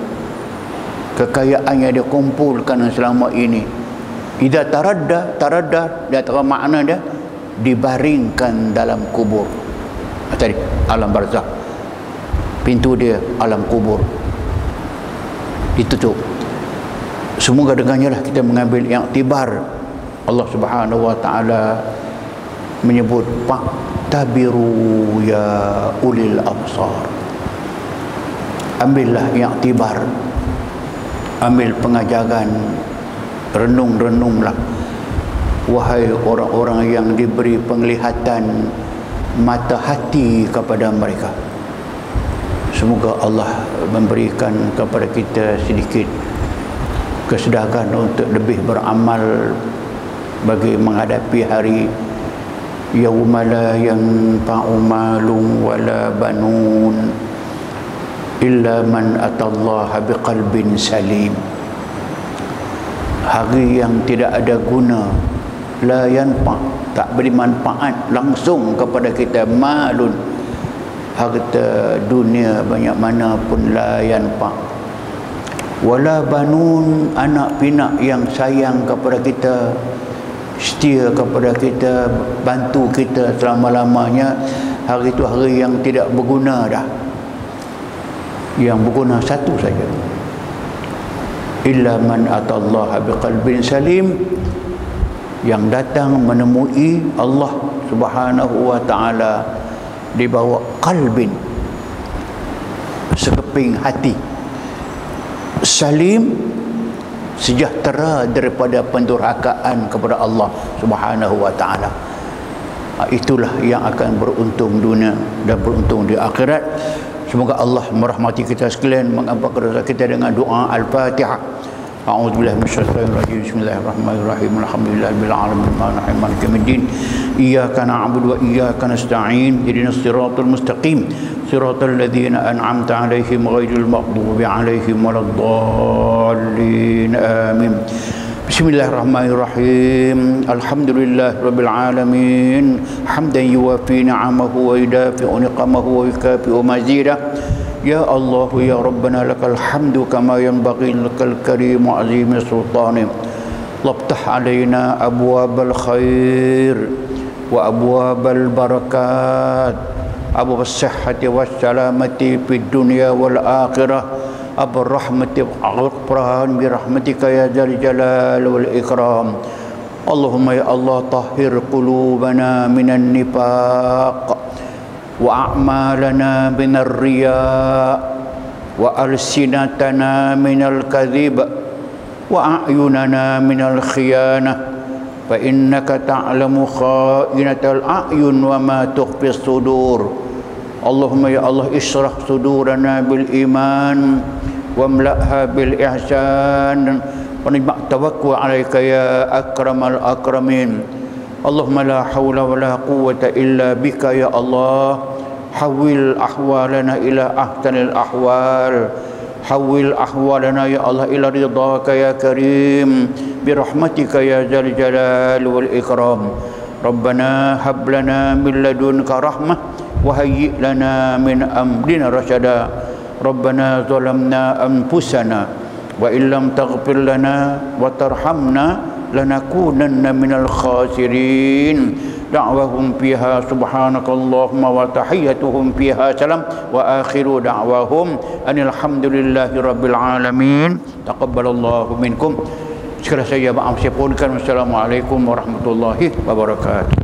kekayaan yang dia kumpulkan selama ini? Idza taradda, taradda dia antara makna dia dibaringkan dalam kubur. Tadi alam barzakh, pintu dia alam kubur ditutup. Semoga dengannya lah kita mengambil iktibar. Allah Subhanahu wa taala menyebut fa'tabiru ya ulil absar. Ambillah iktibar, ambil pengajaran, renung-renunglah wahai orang-orang yang diberi penglihatan mata hati kepada mereka. Semoga Allah memberikan kepada kita sedikit kesedaran untuk lebih beramal bagi menghadapi hari yauma la yanfa'u malun wala banun illa man atallaha biqalbin salim. Hari yang tidak ada guna, la yanfa', tak beri manfaat langsung kepada kita, malun, harta dunia banyak mana pun, la yanfa', wala banun, anak pinak yang sayang kepada kita, setia kepada kita, bantu kita selama-lamanya. Hari itu hari yang tidak berguna dah. Yang berguna satu saja, illa man atallaha biqalbin salim, yang datang menemui Allah Subhanahu wa taala di bawah qalbin, sekeping hati salim, sejahtera daripada pendurhakaan kepada Allah Subhanahu wa taala. Itulah yang akan beruntung dunia dan beruntung di akhirat. Semoga Allah merahmati kita sekalian, mengampunkan dosa kita dengan doa Al-Fatihah. A'udzubillahi minasyaitonir rajim. Bismillahirrahmanirrahim. Alhamdulillahirabbil alamin. Arrahmanirrahim. Maliki yaumiddin. Iyyaka na'budu wa iyyaka nasta'in. Ihdinas siratal mustaqim. Siratal ladzina an'amta 'alaihim ghairil maghdubi 'alaihim waladdallin. Amin. Bismillahirrahmanirrahim. Alhamdulillahirabbil alamin. Hamdan yuwafi ni'amahu wa yudafi'u niqamahu wa yukafi'u mazidah. Ya Allah ya Rabbana lakal hamdu kama yanbaghi lakal karim wa azim sultanim. Labtah alaina abwabal khair wa abwabal barakat, abwabas sihhati was salamati fid dunya wal akhirah. أبو الرحمة والغفران برحمتك يا ذا الجلال والإكرام. اللهم يا الله طهر قلوبنا من النفاق وأعمالنا من الرياء وألسنتنا من الكذب وأعيننا من الخيانة فإنك تعلم خائنة الأعين وما تخفي الصدور. اللهم يا الله اشرح صدورنا بالإيمان واملأها بالإحسان ونجمع توكل عليك يا أكرم الأكرمين. اللهم لا حول ولا قوة إلا بك يا الله. حول أحوالنا إلى أحسن الأحوال، حول أحوالنا يا الله إلى رضاك يا كريم برحمتك يا ذا الجلال والإكرام. ربنا هب لنا من لدنك رحمة وهيئ لنا من أمرنا رشدا. ربنا ظلمنا أنفسنا وإن لم تغفر لنا وترحمنا لنكونن من الخاسرين. دعوهم فيها سبحانك اللهم وتحيتهم فيها سلام وآخر دعواهم أن الحمد لله رب العالمين. تقبل الله منكم. Sekali saya maaf saya pohonkan. Wassalamualaikum warahmatullahi wabarakatuh.